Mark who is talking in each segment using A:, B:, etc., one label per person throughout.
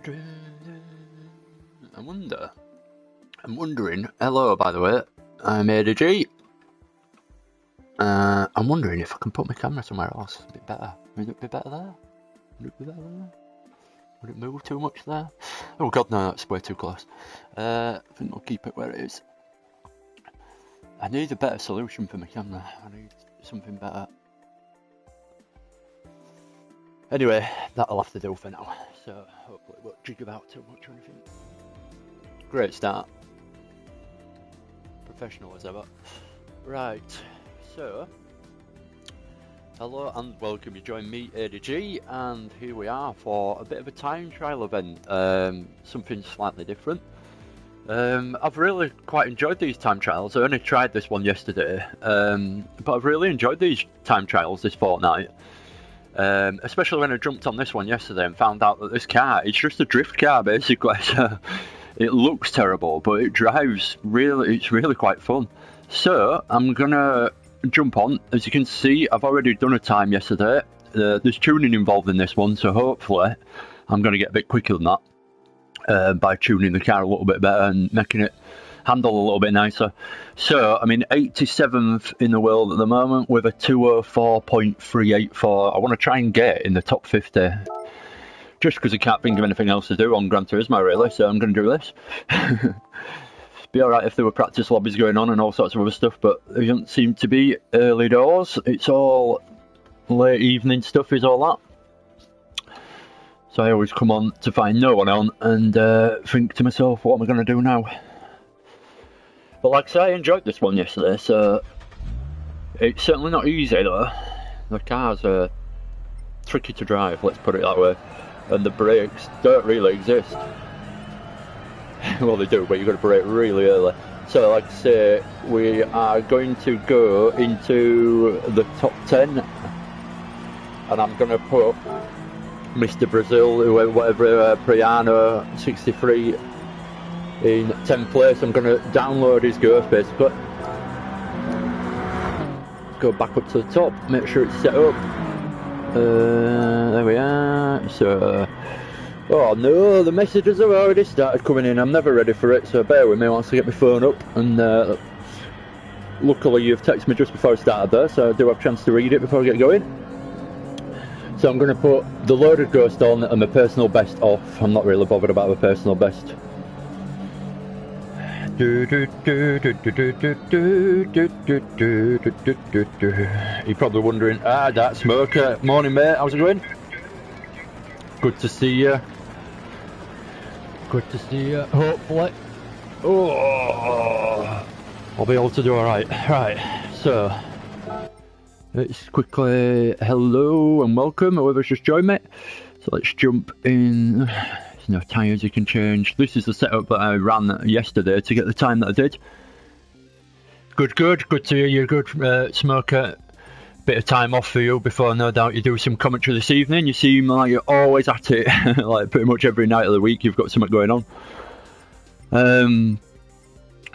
A: I'm wondering, hello by the way, I'm ADG. I'm wondering if I can put my camera somewhere else, a bit better. Would it be better there? Would it be better there? Would it move too much there? Oh god, no, that's way too close. I think I'll keep it where it is. I need a better solution for my camera. I need something better. Anyway, that'll have to do for now. So hopefully it won't jig about too much or anything. Great start. Professional as ever. Right, so hello and welcome. You join me, ADG, and here we are for a bit of a time trial event. Something slightly different. I've really quite enjoyed these time trials. I only tried this one yesterday, but I've really enjoyed these time trials this fortnight. Especially when I jumped on this one yesterday and found out that this car, it's just a drift car basically. So it looks terrible, but it drives really, it's really quite fun. So I'm gonna jump on. As you can see, I've already done a time yesterday. There's tuning involved in this one, so hopefully I'm gonna get a bit quicker than that by tuning the car a little bit better and making it handle a little bit nicer. So I'm in 87th in the world at the moment with a 204.384. I want to try and get in the top 50, just because I can't think of anything else to do on Gran Turismo really, so I'm going to do this. Be alright if there were practice lobbies going on and all sorts of other stuff, but there doesn't seem to be early doors. It's all late evening stuff is all that. So I always come on to find no one on and think to myself, what am I going to do now? But like I say, I enjoyed this one yesterday, so it's certainly not easy though. The cars are tricky to drive, let's put it that way, and the brakes don't really exist. Well, they do, but you've got to brake really early. So like I say, we are going to go into the top 10, and I'm going to put Mr. Brazil, whatever, Priano 63 in 10th place. I'm going to download his Ghost basically. Go back up to the top, make sure it's set up. There we are. So, oh no, the messages have already started coming in. I'm never ready for it, so bear with me once I get my phone up. And luckily you've texted me just before I started there, so I do have a chance to read it before I get going. So I'm going to put the loaded Ghost on and my personal best off. I'm not really bothered about the personal best. You're probably wondering, that Smoker. Morning mate, how's it going? Good to see you. Good to see you, hopefully. Oh, I'll be able to do alright. Right, so let's quickly, hello and welcome, whoever's just joined me. So let's jump in. There's no tyres you can change. This is the setup that I ran yesterday to get the time that I did. Good to hear you, good Smoker. Bit of time off for you before no doubt you do some commentary this evening. You seem like you're always at it, like pretty much every night of the week you've got something going on.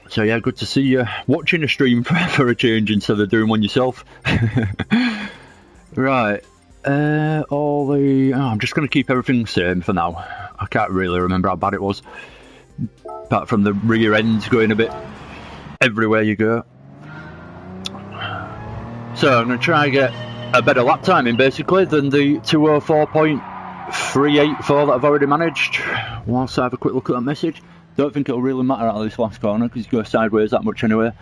A: So yeah, good to see you watching a stream for a change instead of doing one yourself. Right, I'm just going to keep everything the same for now. I can't really remember how bad it was, apart from the rear ends going a bit everywhere you go. So I'm going to try and get a better lap timing basically than the 204.384 that I've already managed. Whilst I have a quick look at that message. Don't think it'll really matter out of this last corner because you go sideways that much anyway.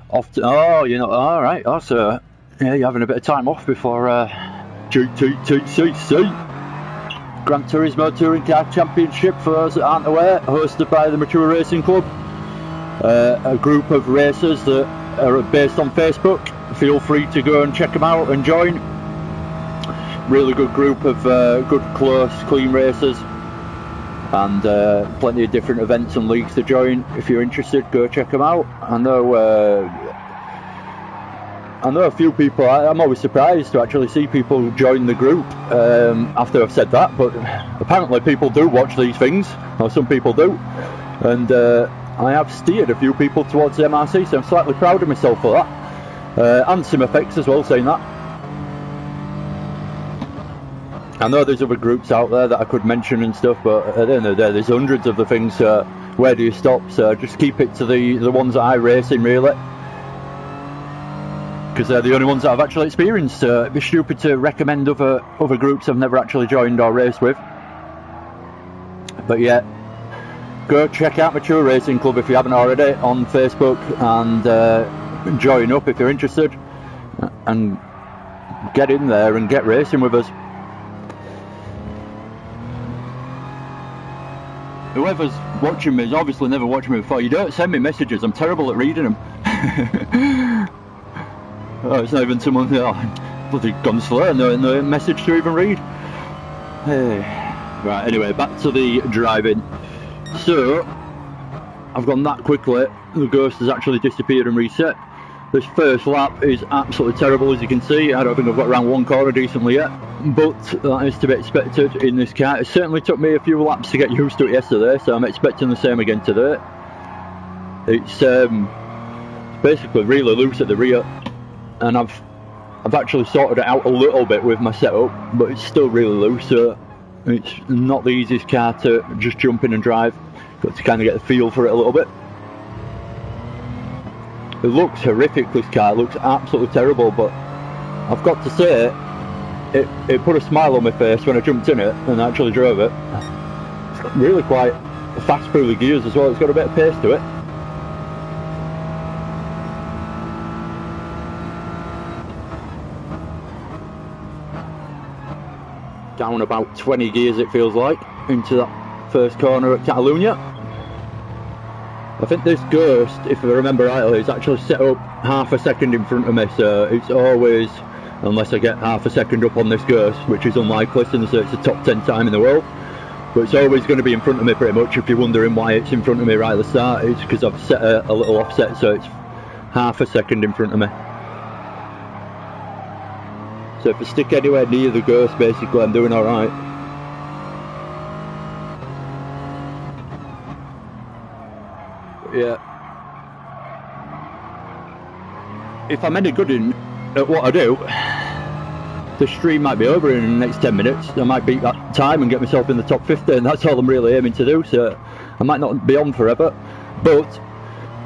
A: Oh, you're not, alright, oh, so yeah, you're having a bit of time off before GTTCC. Gran Turismo Touring Car Championship, for those that aren't aware, hosted by the Mature Racing Club. A group of racers that are based on Facebook. Feel free to go and check them out and join. Really good group of good, close, clean racers, and plenty of different events and leagues to join. If you're interested, go check them out. I know a few people. I'm always surprised to actually see people join the group after I've said that, but apparently people do watch these things, or some people do, and I have steered a few people towards the MRC, so I'm slightly proud of myself for that. And Sim Effects as well, saying that. I know there's other groups out there that I could mention and stuff, but at the end of the day, there's hundreds of the things. Where do you stop? So just keep it to the ones that I race in, really, because they're the only ones that I've actually experienced. It'd be stupid to recommend other groups I've never actually joined or raced with. But yeah, go check out Mature Racing Club if you haven't already on Facebook, and join up if you're interested, and get in there and get racing with us. Whoever's watching me has obviously never watched me before. You don't send me messages, I'm terrible at reading them. Oh, it's not even someone, bloody gone slow, no message to even read. Hey. Right, anyway, back to the driving. So, I've gone that quickly, the Ghost has actually disappeared and reset. This first lap is absolutely terrible, as you can see. I don't think I've got around one corner decently yet, but that is to be expected in this car. It certainly took me a few laps to get used to it yesterday, so I'm expecting the same again today. It's basically really loose at the rear, and I've actually sorted it out a little bit with my setup, but it's still really loose, so it's not the easiest car to just jump in and drive. Got to kind of get the feel for it a little bit. It looks horrific, this car, it looks absolutely terrible, but I've got to say, it put a smile on my face when I jumped in it and actually drove it. It's really quite fast through the gears as well, it's got a bit of pace to it. Down about 20 gears it feels like, into that first corner at Catalunya. I think this Ghost, if I remember rightly, is actually set up half a second in front of me, so it's always, unless I get half a second up on this Ghost, which is unlikely since it's a top 10 time in the world, but it's always going to be in front of me pretty much. If you're wondering why it's in front of me right at the start, it's because I've set a little offset, so it's half a second in front of me. So if I stick anywhere near the Ghost, basically I'm doing alright. Yeah. If I'm any good at what I do, the stream might be over in the next 10 minutes. I might beat that time and get myself in the top 50, and that's all I'm really aiming to do, so I might not be on forever, but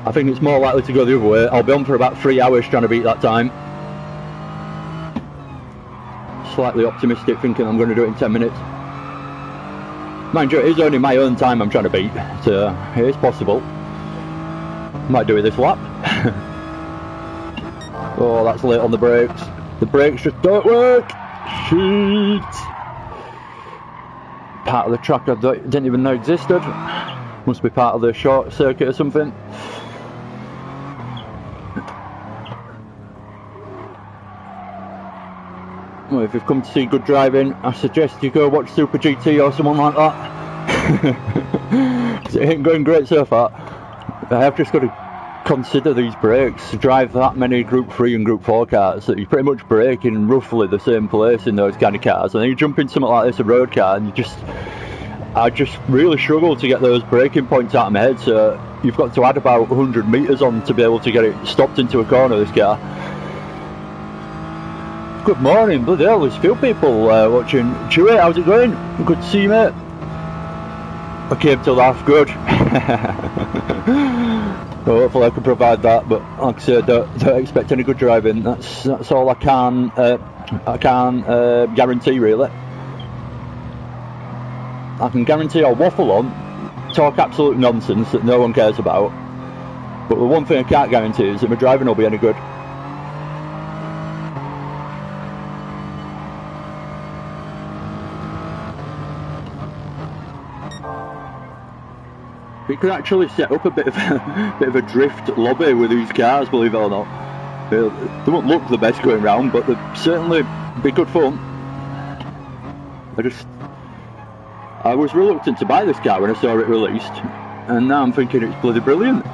A: I think it's more likely to go the other way. I'll be on for about 3 hours trying to beat that time. Slightly optimistic, thinking I'm going to do it in 10 minutes. Mind you, it is only my own time I'm trying to beat, so it is possible. Might do it this lap. Oh, that's late on the brakes. The brakes just don't work. Shit. Part of the track I didn't even know existed. Must be part of the short circuit or something. Well, if you've come to see good driving, I suggest you go watch Super GT or someone like that. It ain't going great so far. I have just got to consider these brakes. To drive that many Group 3 and Group 4 cars, that you pretty much brake in roughly the same place in those kind of cars, and then you jump in something like this, a road car, and I just really struggle to get those braking points out of my head, so you've got to add about 100 metres on to be able to get it stopped into a corner, this car. Good morning, bloody hell, there's a few people watching. Chewie, how's it going? Good to see you, mate. I came to laugh, good. Well, hopefully I can provide that, but like I said, don't expect any good driving. That's all I can guarantee, really. I can guarantee I'll waffle on, talk absolute nonsense that no one cares about, but the one thing I can't guarantee is that my driving will be any good. We could actually set up a bit of a drift lobby with these cars, believe it or not. They won't look the best going round, but they'll certainly be good fun. I was reluctant to buy this car when I saw it released, and now I'm thinking it's bloody brilliant.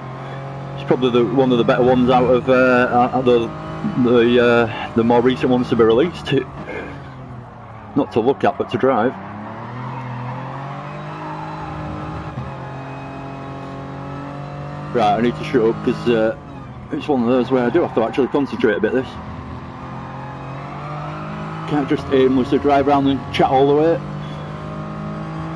A: It's probably one of the better ones out of the more recent ones to be released. Not to look at, but to drive. Right, I need to shut up because it's one of those where I do have to actually concentrate a bit this. Can't just aimlessly drive around and chat all the way.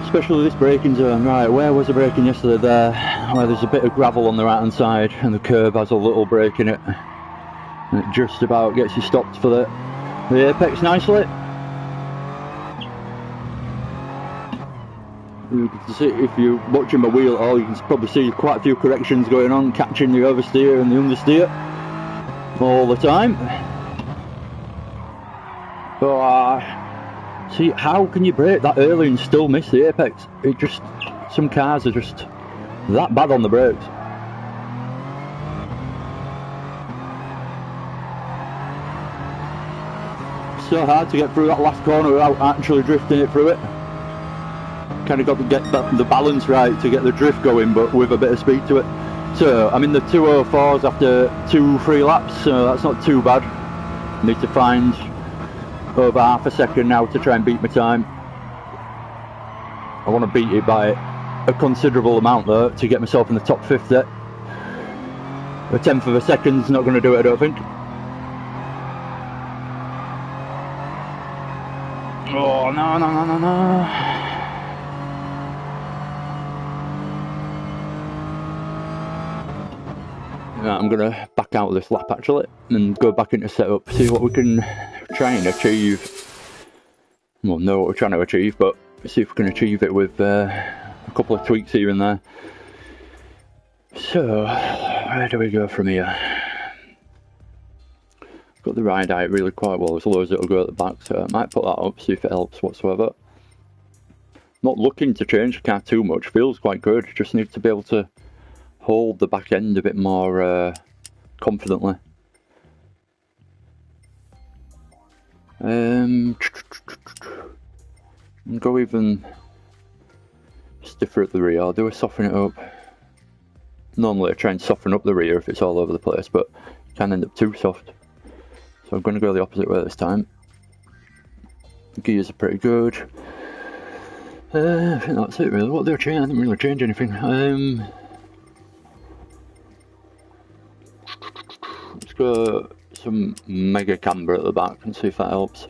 A: Especially this braking zone. Right, where was the braking yesterday? There, where there's a bit of gravel on the right hand side and the curb has a little break in it. And it just about gets you stopped for the apex nicely. You can see, if you're watching my wheel at all, you can probably see quite a few corrections going on, catching the oversteer and the understeer all the time. But see, how can you brake that early and still miss the apex? It just, some cars are just that bad on the brakes. So hard to get through that last corner without actually drifting it through it. Kind of got to get the balance right to get the drift going, but with a bit of speed to it. So I'm in the 2:04s after 2-3 laps, so that's not too bad. Need to find over half a second now to try and beat my time. I want to beat it by a considerable amount though to get myself in the top 50. A tenth of a second's not going to do it, I don't think. Oh no. Right, I'm going to back out of this lap actually and go back into setup, see what we can try and achieve. Well, know what we're trying to achieve, but see if we can achieve it with a couple of tweaks here and there. So, where do we go from here? Got the ride height really quite well, as low as it'll go at the back, so I might put that up, see if it helps whatsoever. Not looking to change the car too much, feels quite good, just need to be able to hold the back end a bit more confidently. Go even stiffer at the rear. I'll do a soften it up. Normally I try and soften up the rear if it's all over the place, but it can end up too soft. So I'm going to go the opposite way this time. The gears are pretty good. I think that's it really. What did I change? I didn't really change anything. Let's go some mega camber at the back and see if that helps.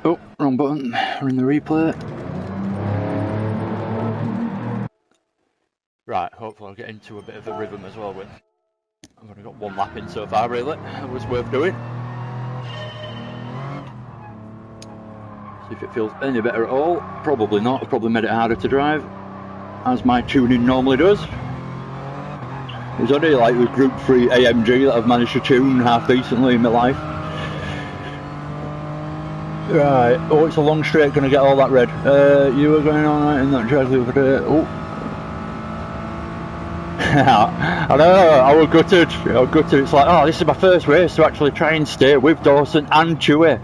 A: Oh, wrong button. We're in the replay. Right, hopefully I'll get into a bit of a rhythm as well with. I've only got one lap in so far really. It was worth doing. See if it feels any better at all. Probably not. I've probably made it harder to drive, as my tuning normally does. It's only like with Group 3 AMG that I've managed to tune half decently in my life. Right, oh, it's a long straight, gonna get all that red. You were going on right in that drag the other day. Oh. I know, I was gutted. It's like, oh, this is my first race to actually try and stay with Dawson and Chewy.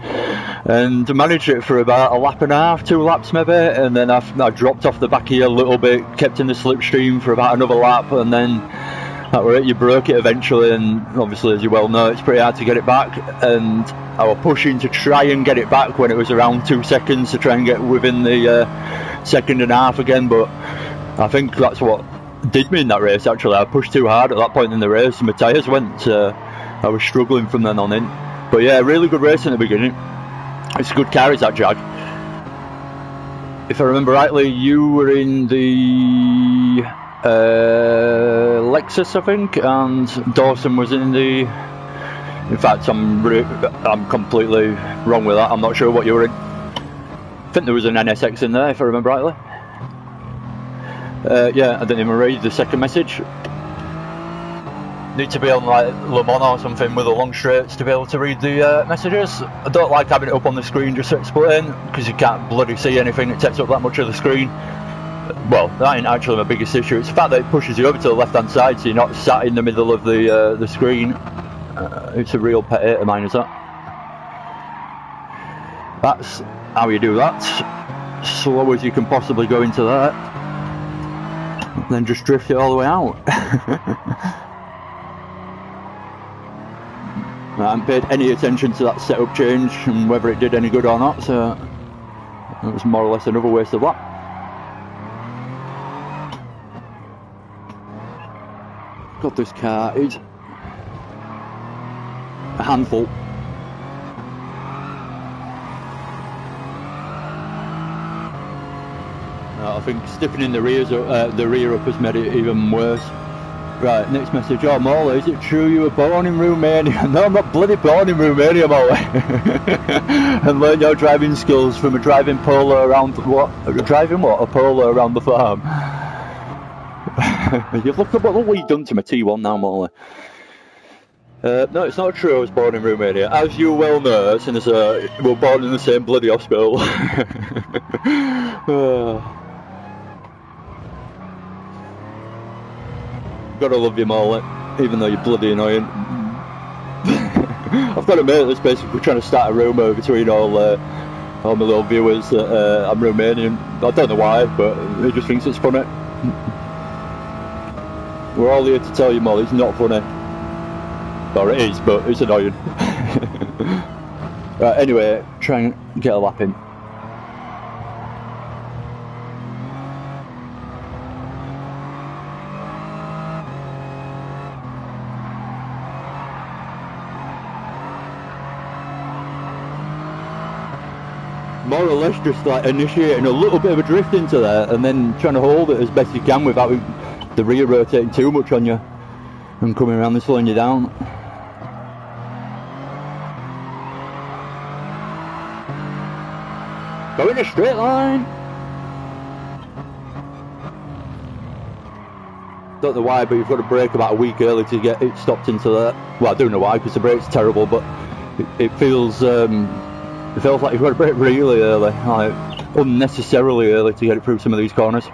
A: And I managed it for about a lap and a half, 2 laps maybe, and then I dropped off the back here a little bit, kept in the slipstream for about another lap, and then that were it, you broke it eventually, and obviously as you well know it's pretty hard to get it back, and I was pushing to try and get it back when it was around 2 seconds to try and get within the second and a half again, but I think that's what did me in that race actually. I pushed too hard at that point in the race and my tyres went, I was struggling from then on in. But yeah, really good race in the beginning. It's a good car, is that Jag. If I remember rightly, you were in the Lexus, I think, and Dawson was in the... In fact, I'm completely wrong with that. I'm not sure what you were in. I think there was an NSX in there, if I remember rightly. Yeah, I didn't even read the second message. Need to be on like Le Mans or something with the long straights to be able to read the messages. I don't like having it up on the screen just to explain, because you can't bloody see anything. It takes up that much of the screen. Well, that ain't actually my biggest issue. It's the fact that it pushes you over to the left hand side, so you're not sat in the middle of the screen. It's a real pet hate of mine, is that. That's how you do that. Slow as you can possibly go into that. Then just drift it all the way out. I haven't paid any attention to that setup change and whether it did any good or not, so it was more or less another waste of lap. God, this car is a handful. I think stiffening the rear up has made it even worse. Right, next message. Oh, Molly, is it true you were born in Romania? No, I'm not bloody born in Romania, Molly. And learn your driving skills from a driving polo around what? Driving what? A polo around the farm. Look what you've done to my T1 now, Molly. No, it's not true I was born in Romania. As you well know, as soon as we're born in the same bloody hospital. Gotta love you, Molly, even though you're bloody annoying. I've got a mate that's basically trying to start a rumour between all my little viewers that I'm Romanian. I don't know why, but he just thinks it's funny. We're all here to tell you, Molly, it's not funny. Or it is, but it's annoying. Right, anyway, try and get a lap in. More or less just like initiating a little bit of a drift into there and then trying to hold it as best you can without the rear rotating too much on you and coming around and slowing you down. Go in a straight line. Don't know why, but you've got to brake about a week early to get it stopped into there. Well, I do know why, because the brake's terrible, but it feels like you've got to brake really early, like unnecessarily early to get it through some of these corners.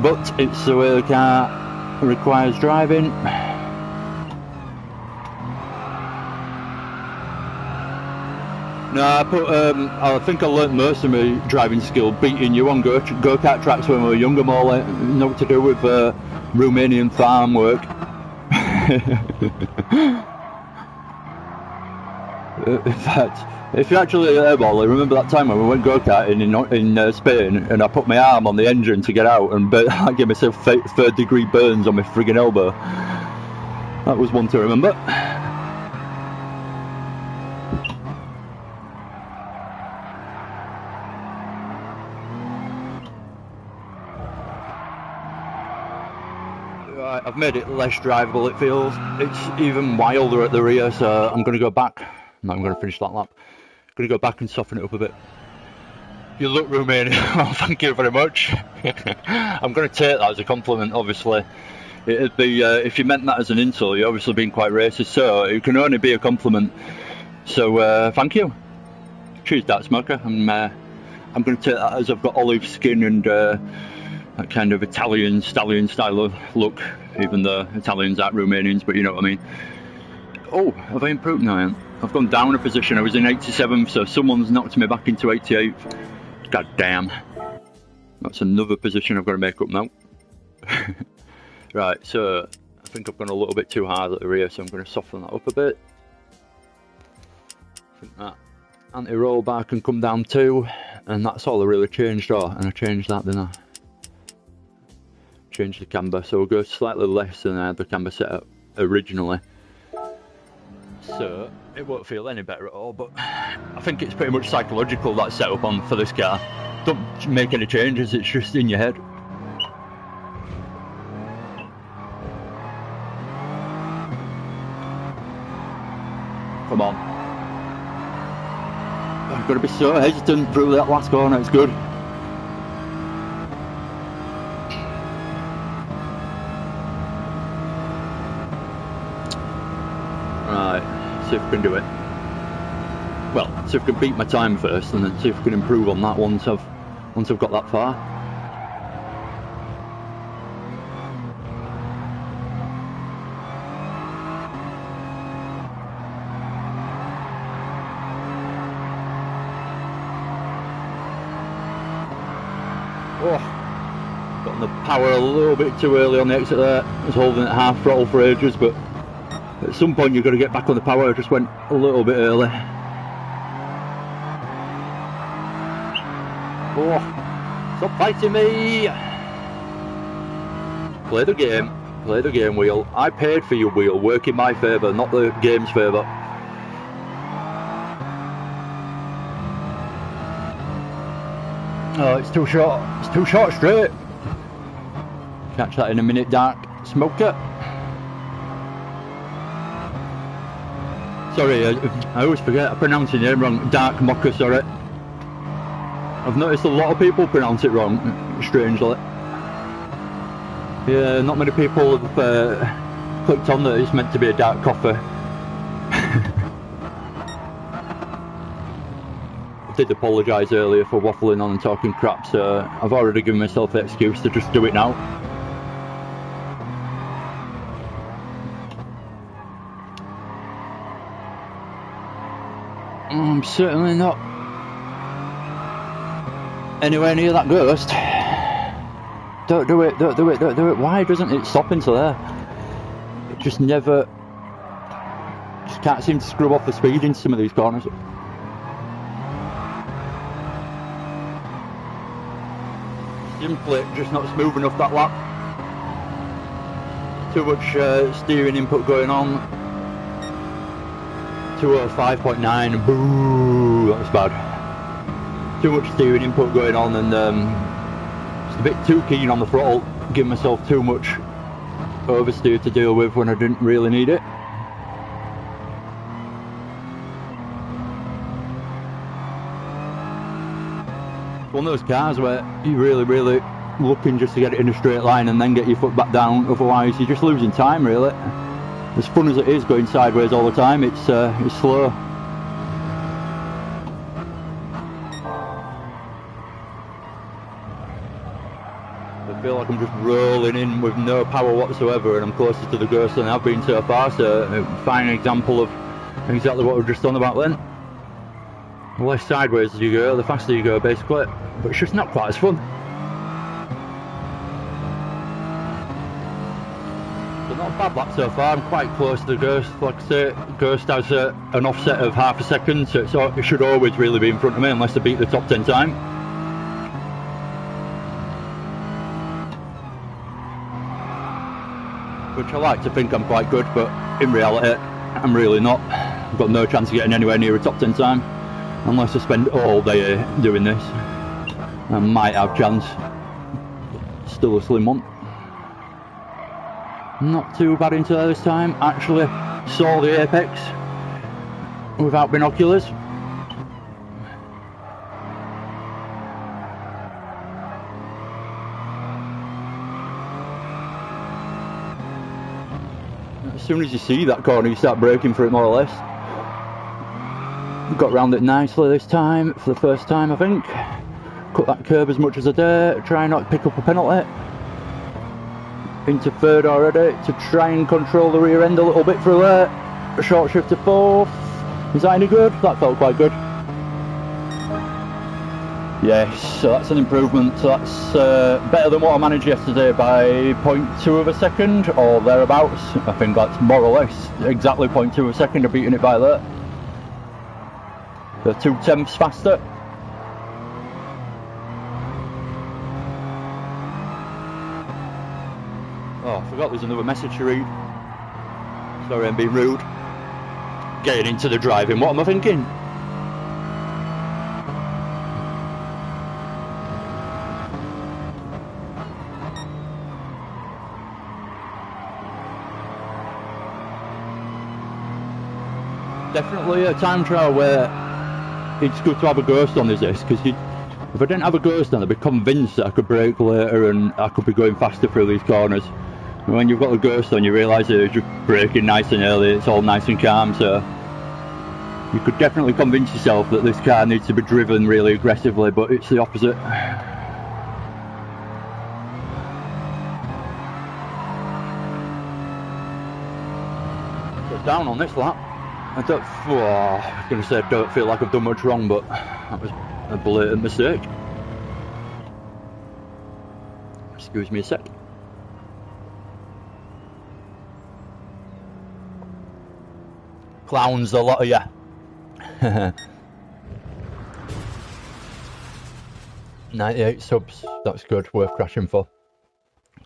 A: But it's the way the car requires driving. No, I think I learnt most of my driving skill beating you on go-kart tracks when we were younger, more not to do with Romanian farm work. In fact, if you actually airball, remember that time when we went go-karting in Spain and I put my arm on the engine to get out and I gave myself third degree burns on my friggin' elbow. That was one to remember. Right, I've made it less drivable, it feels. It's even wilder at the rear, so I'm going to go back. No, I'm going to finish that lap. I'm going to go back and soften it up a bit. You look Romanian. Well, thank you very much. I'm going to take that as a compliment, obviously. It'd be, if you meant that as an insult, you're obviously being quite racist, so it can only be a compliment. So, thank you. Cheers, that smoker. I'm going to take that as I've got olive skin and that kind of Italian stallion style of look, even though Italians aren't Romanians, but you know what I mean. Oh, have I improved now? I've gone down a position. I was in 87th, so someone's knocked me back into 88th. God damn. That's another position I've got to make up now. Right, so I think I've gone a little bit too hard at the rear, so I'm going to soften that up a bit. I think that anti-roll bar can come down too, and that's all I really changed, and I changed that, didn't I? Changed the camber, so we'll go slightly less than I had the camber set up originally. So it won't feel any better at all, but I think it's pretty much psychological, that setup on for this car. Don't make any changes, it's just in your head. Come on. I've got to be so hesitant through that last corner, it's good. Right, see if we can do it. Well, see if we can beat my time first, and then see if we can improve on that once I've got that far. Oh, got on the power a little bit too early on the exit there. I was holding it half throttle for ages, but at some point you've got to get back on the power. I just went a little bit early. Oh, stop fighting me! Play the game, wheel. I paid for your wheel, work in my favour, not the game's favour. Oh, it's too short. It's too short straight. Catch that in a minute, Dark Smoker. Sorry, I always forget. I pronounce your name wrong. Dark Mocker, sorry. I've noticed a lot of people pronounce it wrong, strangely. Yeah, not many people have clicked on that it's meant to be a dark coffee. I did apologise earlier for waffling on and talking crap, so I've already given myself the excuse to just do it now. I'm certainly not anywhere near that ghost. Don't do it, don't do it, don't do it. Why doesn't it stop into there? It just never... Just can't seem to screw off the speed in some of these corners. Simply just not smooth enough that lap. Too much steering input going on. 205.9, boo, that was bad. Too much steering input going on and just a bit too keen on the throttle, giving myself too much oversteer to deal with when I didn't really need it. It's one of those cars where you're really looking just to get it in a straight line and then get your foot back down, otherwise you're just losing time really. As fun as it is going sideways all the time, it's slow. I feel like I'm just rolling in with no power whatsoever and I'm closer to the ghost than I've been so far, so a fine example of exactly what we've just done about then. The less sideways you go, the faster you go basically, but it's just not quite as fun. Not a bad lap so far, I'm quite close to the ghost. Like I say, ghost has an offset of half a second, so it should always really be in front of me unless I beat the top 10 time. Which I like to think I'm quite good, but in reality I'm really not. I've got no chance of getting anywhere near a top 10 time unless I spend all day doing this. I might have chance. Still a slim one. Not too bad into there this time. Actually saw the apex without binoculars. As soon as you see that corner you start braking for it more or less. Got round it nicely this time, for the first time I think. Cut that curb as much as I dare, try not to pick up a penalty. Into third already to try and control the rear end a little bit through there. A short shift to fourth. Is that any good? That felt quite good. Yes, so that's an improvement. So that's better than what I managed yesterday by 0.2 of a second or thereabouts. I think that's more or less exactly 0.2 of a second. I'm beating it by that. So 0.2 faster. Oh, I forgot there's another message to read. Sorry, I'm being rude. Getting into the driving, what am I thinking? Definitely a time trial where it's good to have a ghost on, is this? Because if I didn't have a ghost on, I'd be convinced that I could brake later and I could be going faster through these corners. And when you've got a ghost on, you realise that it's just braking nice and early, it's all nice and calm, so you could definitely convince yourself that this car needs to be driven really aggressively, but it's the opposite. Got down on this lap. I was going to say I don't feel like I've done much wrong, but that was a blatant mistake. Excuse me a sec. Clowns, a lot of ya. 98 subs, that's good, worth crashing for.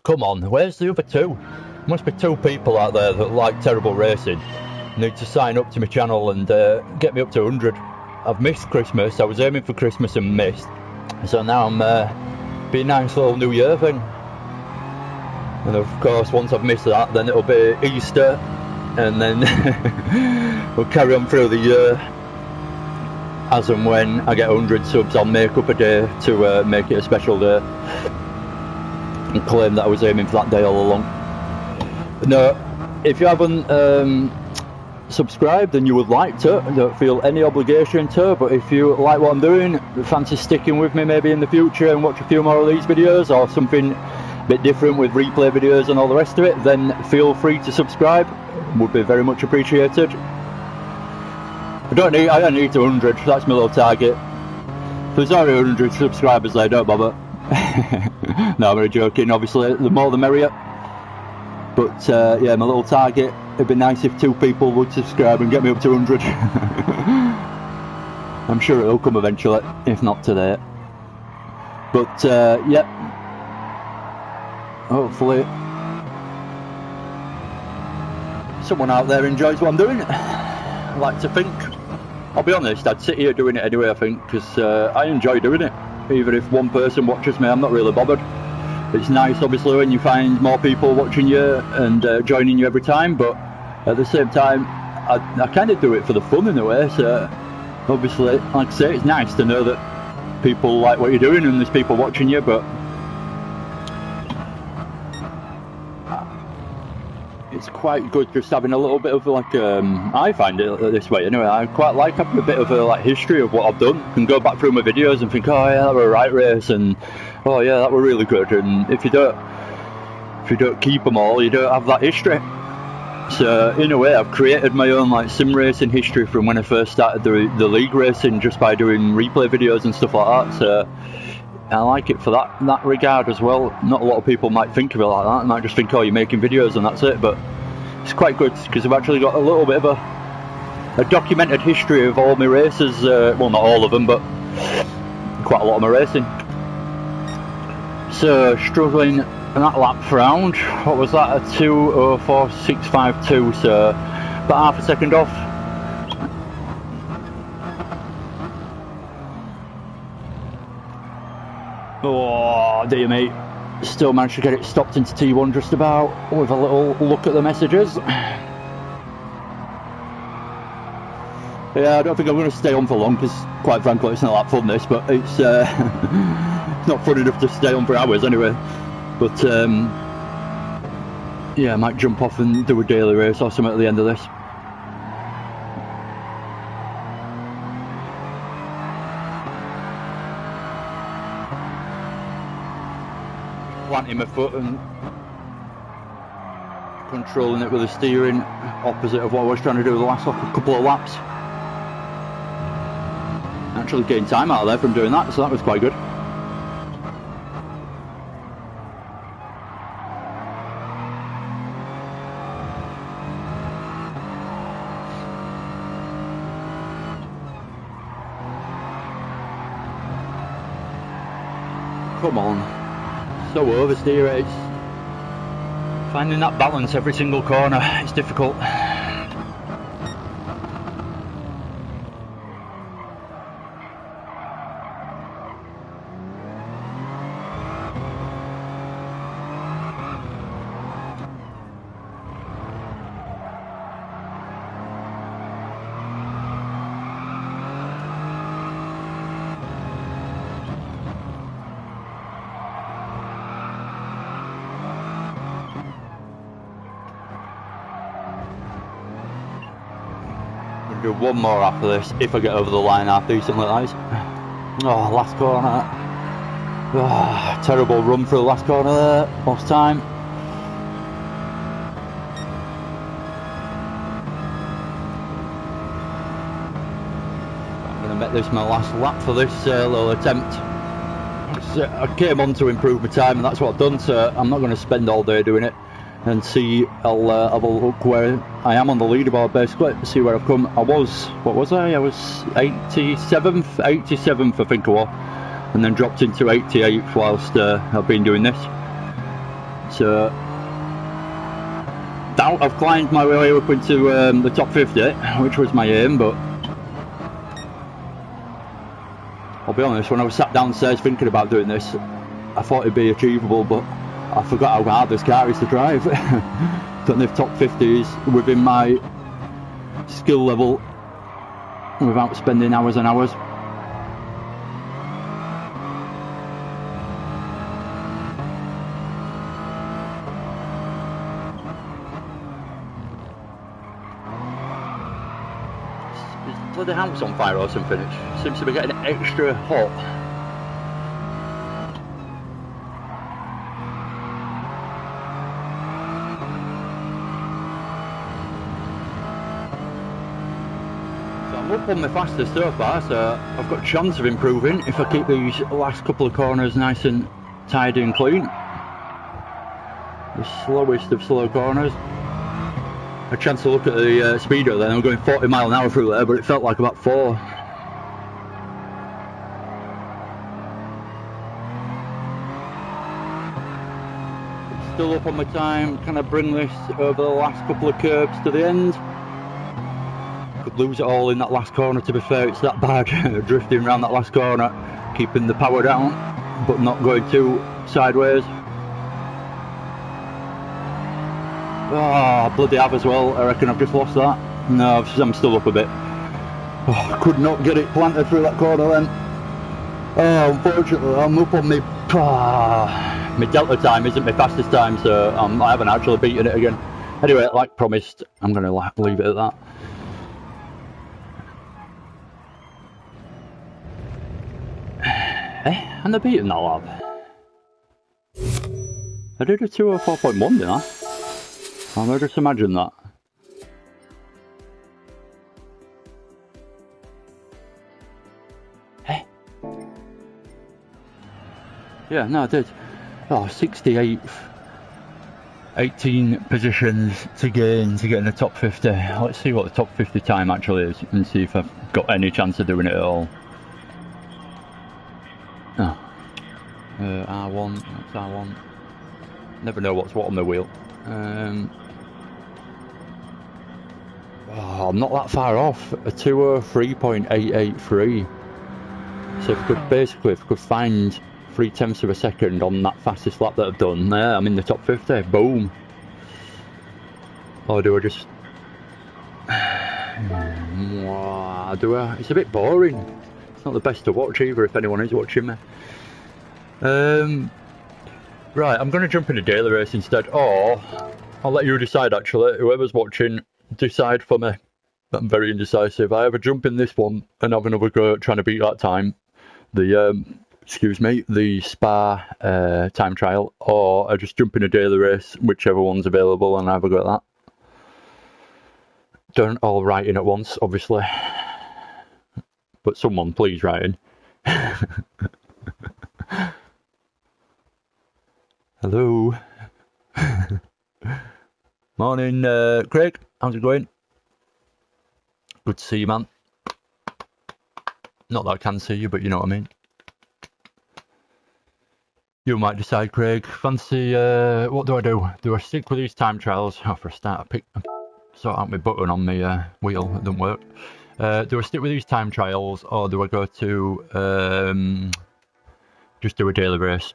A: Come on, where's the other two? Must be two people out there that like terrible racing. Need to sign up to my channel and get me up to 100. I've missed Christmas, I was aiming for Christmas and missed. So now I'm be a nice little New Year thing. And of course, once I've missed that, then it'll be Easter, and then we'll carry on through the year. As and when I get 100 subs, I'll make up a day to make it a special day and claim that I was aiming for that day all along. No, if you haven't subscribed and you would like to, don't feel any obligation to, but if you like what I'm doing, fancy sticking with me maybe in the future and watch a few more of these videos or something a bit different with replay videos and all the rest of it, then feel free to subscribe. Would be very much appreciated. I don't need to 100, that's my little target. If there's already 100 subscribers there, don't bother. No, I'm only joking, obviously the more the merrier. But yeah, my little target, it'd be nice if 2 people would subscribe and get me up to 100. I'm sure it'll come eventually, if not today. But yeah, hopefully someone out there enjoys what I'm doing. I like to think. I'll be honest, I'd sit here doing it anyway, I think, because I enjoy doing it. Even if one person watches me, I'm not really bothered. It's nice, obviously, when you find more people watching you and joining you every time, but at the same time, I kind of do it for the fun in a way, so obviously, like I say, it's nice to know that people like what you're doing and there's people watching you, but it's quite good just having a little bit of like, I find it this way anyway, I quite like having a bit of a like history of what I've done. I can go back through my videos and think, oh yeah, that were a right race, and oh yeah, that were really good, and if you don't keep them all, you don't have that history. So in a way, I've created my own like sim racing history from when I first started the league racing, just by doing replay videos and stuff like that. So I like it for that regard as well. Not a lot of people might think of it like that. They might just think, oh, you're making videos and that's it. But it's quite good because I've actually got a little bit of a documented history of all my races. Well, not all of them, but quite a lot of my racing. So struggling in that lap round. What was that? A 2:04.652. So about half a second off. Oh dear me, still managed to get it stopped into T1 just about, with a little look at the messages. Yeah, I don't think I'm going to stay on for long because quite frankly it's not that fun this, but it's not fun enough to stay on for hours anyway. But yeah, I might jump off and do a daily race or something at the end of this. Planting my foot and controlling it with the steering, opposite of what I was trying to do the last like, couple of laps. Actually gained time out of there from doing that, so that was quite good. Come on. So oversteer it. Finding that balance every single corner, it's difficult. Do one more after this if I get over the line half decently, guys. Oh, last corner. Oh, terrible run through the last corner there. Lost time. I'm going to make this my last lap for this little attempt. I came on to improve my time and that's what I've done, so I'm not going to spend all day doing it. And see, I'll have a look where I am on the leaderboard basically, see where I've come. I was, what was I? I was 87th I think I was, and then dropped into 88th whilst I've been doing this. So, doubt I've climbed my way up into the top 50, which was my aim, but I'll be honest, when I was sat downstairs thinking about doing this, I thought it'd be achievable, but I forgot how hard this car is to drive. Don't know if top 50 is within my skill level without spending hours and hours. Is the house on fire or something? It seems to be getting extra hot. I'm up on my fastest so far, so I've got a chance of improving if I keep these last couple of corners nice and tidy and clean. The slowest of slow corners. A chance to look at the speedo then. I'm going 40 mile an hour through there, but it felt like about 4. Still up on my time. Can I bring this over the last couple of curbs to the end? Could lose it all in that last corner, to be fair. It's that bad. Drifting around that last corner, keeping the power down but not going too sideways. Oh, bloody have as well. I reckon I've just lost that. No, I'm still up a bit. Oh, I could not get it planted through that corner then. Oh, unfortunately I'm up on me. My delta time isn't my fastest time, so I haven't actually beaten it again. Anyway, like promised, I'm going to leave it at that. And I beaten that lap. I did a 204.1, didn't I? I'll just imagine that. Hey. Yeah, no, I did. Oh, 68th. 18 positions to get in the top 50. Let's see what the top 50 time actually is and see if I've got any chance of doing it at all. Oh. R1, that's R1. Never know what's what on the wheel. Oh, I'm not that far off. A 203.883. So if I could find 0.3 of a second on that fastest lap that I've done, I'm in the top 50. Boom. Or do I just... do I? It's a bit boring. It's not the best to watch either if anyone is watching me. Right, I'm going to jump in a daily race instead, or I'll let you decide actually. Whoever's watching, decide for me. I'm very indecisive. I either jump in this one and have another go at trying to beat that time, the Spa time trial, or I just jump in a daily race, whichever one's available, and have a go at that. Don't all write in at once, obviously. But someone please write in. Hello. Morning, Craig. How's it going? Good to see you, man. Not that I can see you, but you know what I mean. You might decide, Craig. Fancy, what do? Do I stick with these time trials? Oh, for a start, I sort out my button on my wheel. It doesn't work. Do I stick with these time trials, or do I go to just do a daily race?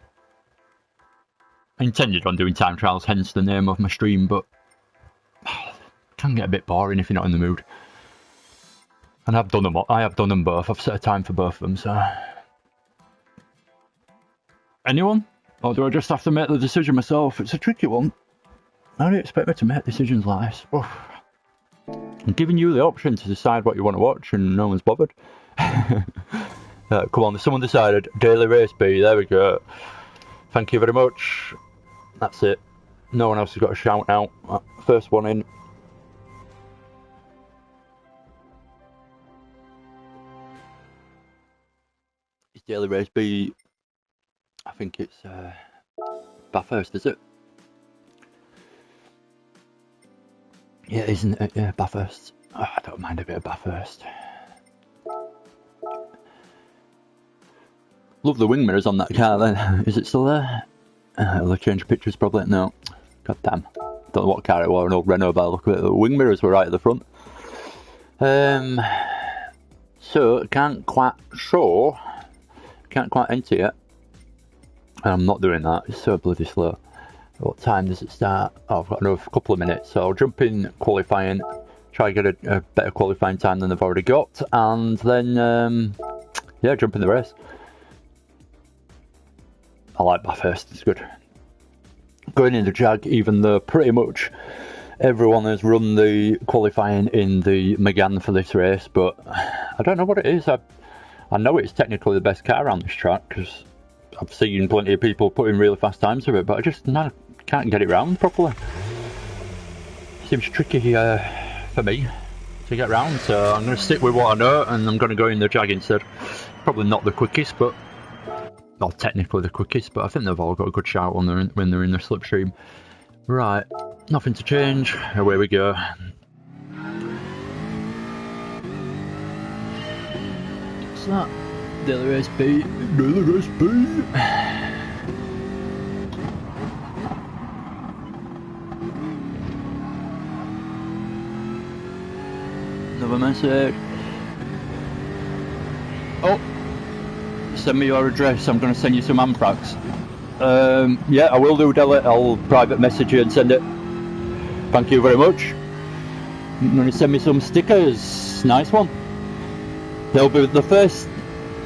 A: I intended on doing time trials, hence the name of my stream, but can get a bit boring if you're not in the mood. And I have done them both. I've set a time for both of them, so... Anyone? Or do I just have to make the decision myself? It's a tricky one. How do you expect me to make decisions like this? Oof. I'm giving you the option to decide what you want to watch, and no one's bothered. Come on, someone decided. Daily Race B, there we go. Thank you very much. That's it. No one else has got a shout out. First one in. Is Daily Race B... I think it's Bathurst, is it? Yeah, isn't it? Yeah, Bathurst. Oh, I don't mind a bit of Bathurst. Love the wing mirrors on that car then. Is it still there? Will I change pictures probably? No. God damn. Don't know what car it was, an old Renault by the look of it. The wing mirrors were right at the front. So, can't quite sure can't quite enter yet. And I'm not doing that, it's so bloody slow. What time does it start? Oh, I've got another couple of minutes, so I'll jump in qualifying, try to get a better qualifying time than I've already got, and then, yeah, jump in the race. I like Bathurst, it's good. Going in the Jag, even though pretty much everyone has run the qualifying in the Megane for this race, but I don't know what it is. I know it's technically the best car around this track, because I've seen plenty of people putting really fast times through it, but I just can't get it round properly. Seems tricky for me to get round, so I'm going to stick with what I know, and I'm going to go in the Jag instead. Probably not the quickest, but not technically the quickest, but I think they've all got a good shout when they're in the slipstream. Right, nothing to change. Away we go. What's that? Daily Race B. Daily Race B. Another message. Oh, send me your address. I'm going to send you some anthrax. Yeah, I will do, Della. I'll private message you and send it. Thank you very much. You're going to send me some stickers. Nice one. They'll be the first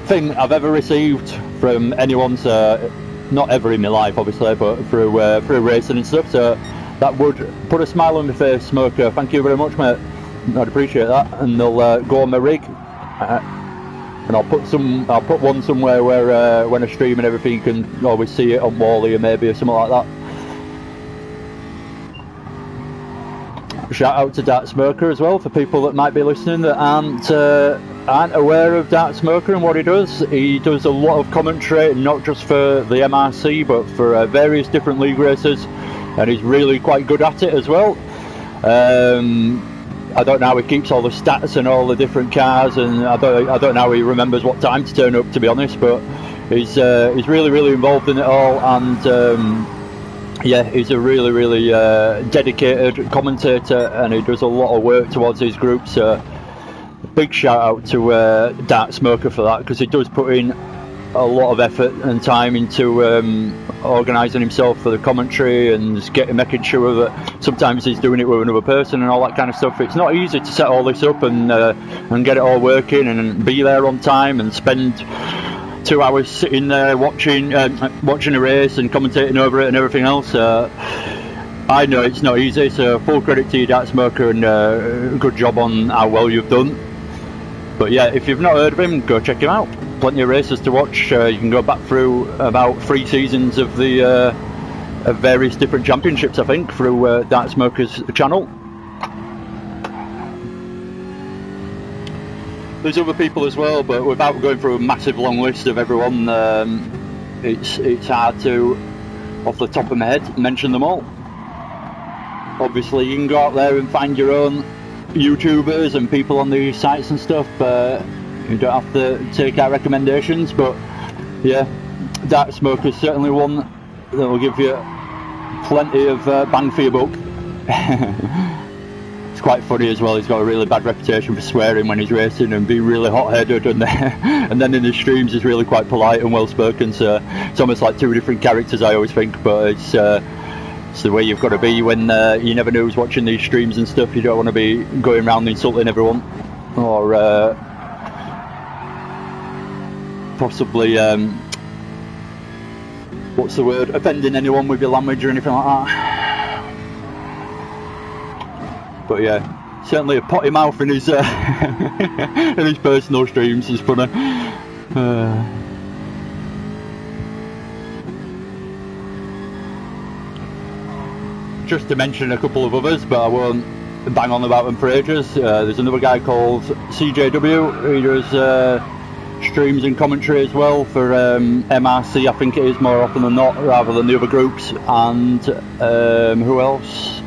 A: thing I've ever received from anyone's, not ever in my life obviously, but through racing and stuff, so that would put a smile on my face, Smoker. Thank you very much, mate. I'd appreciate that, and they'll go on my rig, and I'll put one somewhere where when I stream and everything you can always see it on Wally or maybe or something like that. Shout out to Dark Smoker as well, for people that might be listening that aren't aware of Dark Smoker and what he does. He does a lot of commentary, not just for the MRC but for various different league races, and he's really quite good at it as well. I don't know how he keeps all the stats and all the different cars, and I don't know how he remembers what time to turn up, to be honest, but he's really involved in it all, and yeah, he's a really dedicated commentator, and he does a lot of work towards his group, so big shout out to Dark Smoker for that, because he does put in a lot of effort and time into organising himself for the commentary and just making sure that sometimes he's doing it with another person and all that kind of stuff. It's not easy to set all this up and get it all working and be there on time and spend 2 hours sitting there watching a race and commentating over it and everything else. I know it's not easy, so full credit to you, Dark Smoker, and good job on how well you've done. But yeah, if you've not heard of him, go check him out. Plenty of races to watch. You can go back through about 3 seasons of the of various different championships, I think, through Dark Smoker's channel. There's other people as well, but without going through a massive long list of everyone, it's hard to, off the top of my head, mention them all. Obviously, you can go out there and find your own YouTubers and people on these sites and stuff. You don't have to take our recommendations, but yeah, Dark Smoker is certainly one that will give you plenty of bang for your buck. It's quite funny as well. He's got a really bad reputation for swearing when he's racing and being really hot-headed, and then in the streams he's really quite polite and well-spoken, so it's almost like 2 different characters, I always think, but it's the way you've got to be when you never know who's watching these streams and stuff. You don't want to be going around insulting everyone, or possibly what's the word, offending anyone with your language or anything like that. But yeah, certainly a potty mouth in his in his personal streams is funny. Just to mention a couple of others, but I won't bang on about them for ages. There's another guy called CJW. He does streams and commentary as well for MRC, I think it is, more often than not, rather than the other groups. And who else?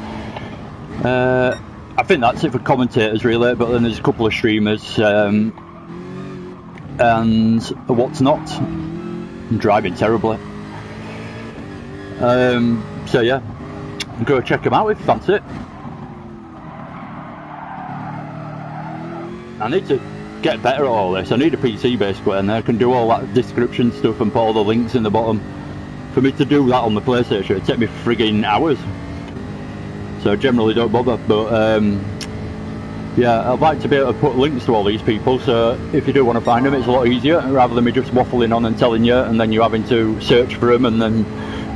A: I think that's it for commentators really, but then there's a couple of streamers and what's not. I'm driving terribly. So yeah, go check them out if you fancy it. I need to get better at all this. I need a PC basically, and I can do all that description stuff and put all the links in the bottom. For me to do that on the PlayStation, it'd take me frigging hours. So I generally don't bother, but yeah, I'd like to be able to put links to all these people, so if you do want to find them, it's a lot easier, rather than me just waffling on and telling you, and then you having to search for them, and then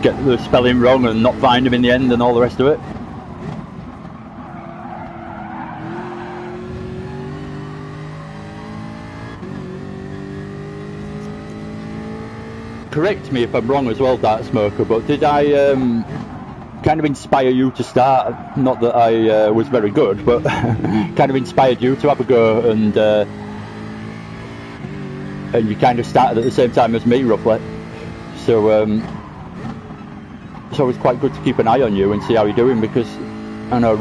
A: get the spelling wrong, and not find them in the end, and all the rest of it. Correct me if I'm wrong as well, Dark Smoker, but did I kind of inspire you to start? Not that I was very good, but kind of inspired you to have a go, and you kind of started at the same time as me, roughly. So it's always quite good to keep an eye on you and see how you're doing, because I know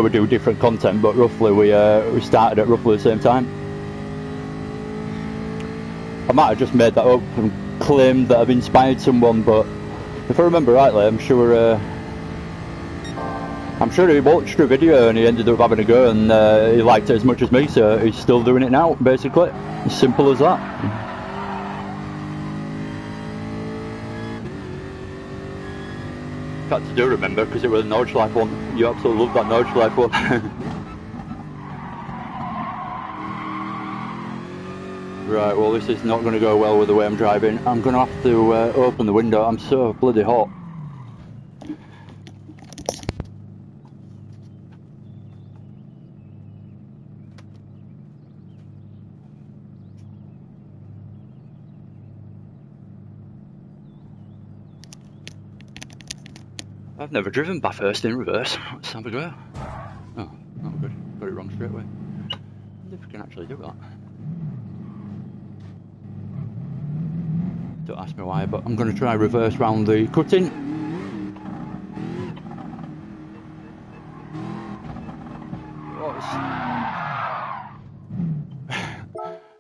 A: we do different content, but roughly we started at roughly the same time. I might have just made that up and claimed that I've inspired someone, but if I remember rightly, I'm sure he watched the video and he ended up having a go, and he liked it as much as me, so he's still doing it now, basically. As simple as that. In fact, I do remember, because it was a Nordschleife one. You absolutely loved that Nordschleife one. Right, well, this is not going to go well with the way I'm driving. I'm going to have to open the window. I'm so bloody hot. I've never driven Bathurst in reverse. Let's have a go. Oh, not good. Got it wrong straight away. I wonder if we can actually do that. Don't ask me why, but I'm going to try reverse round the cutting.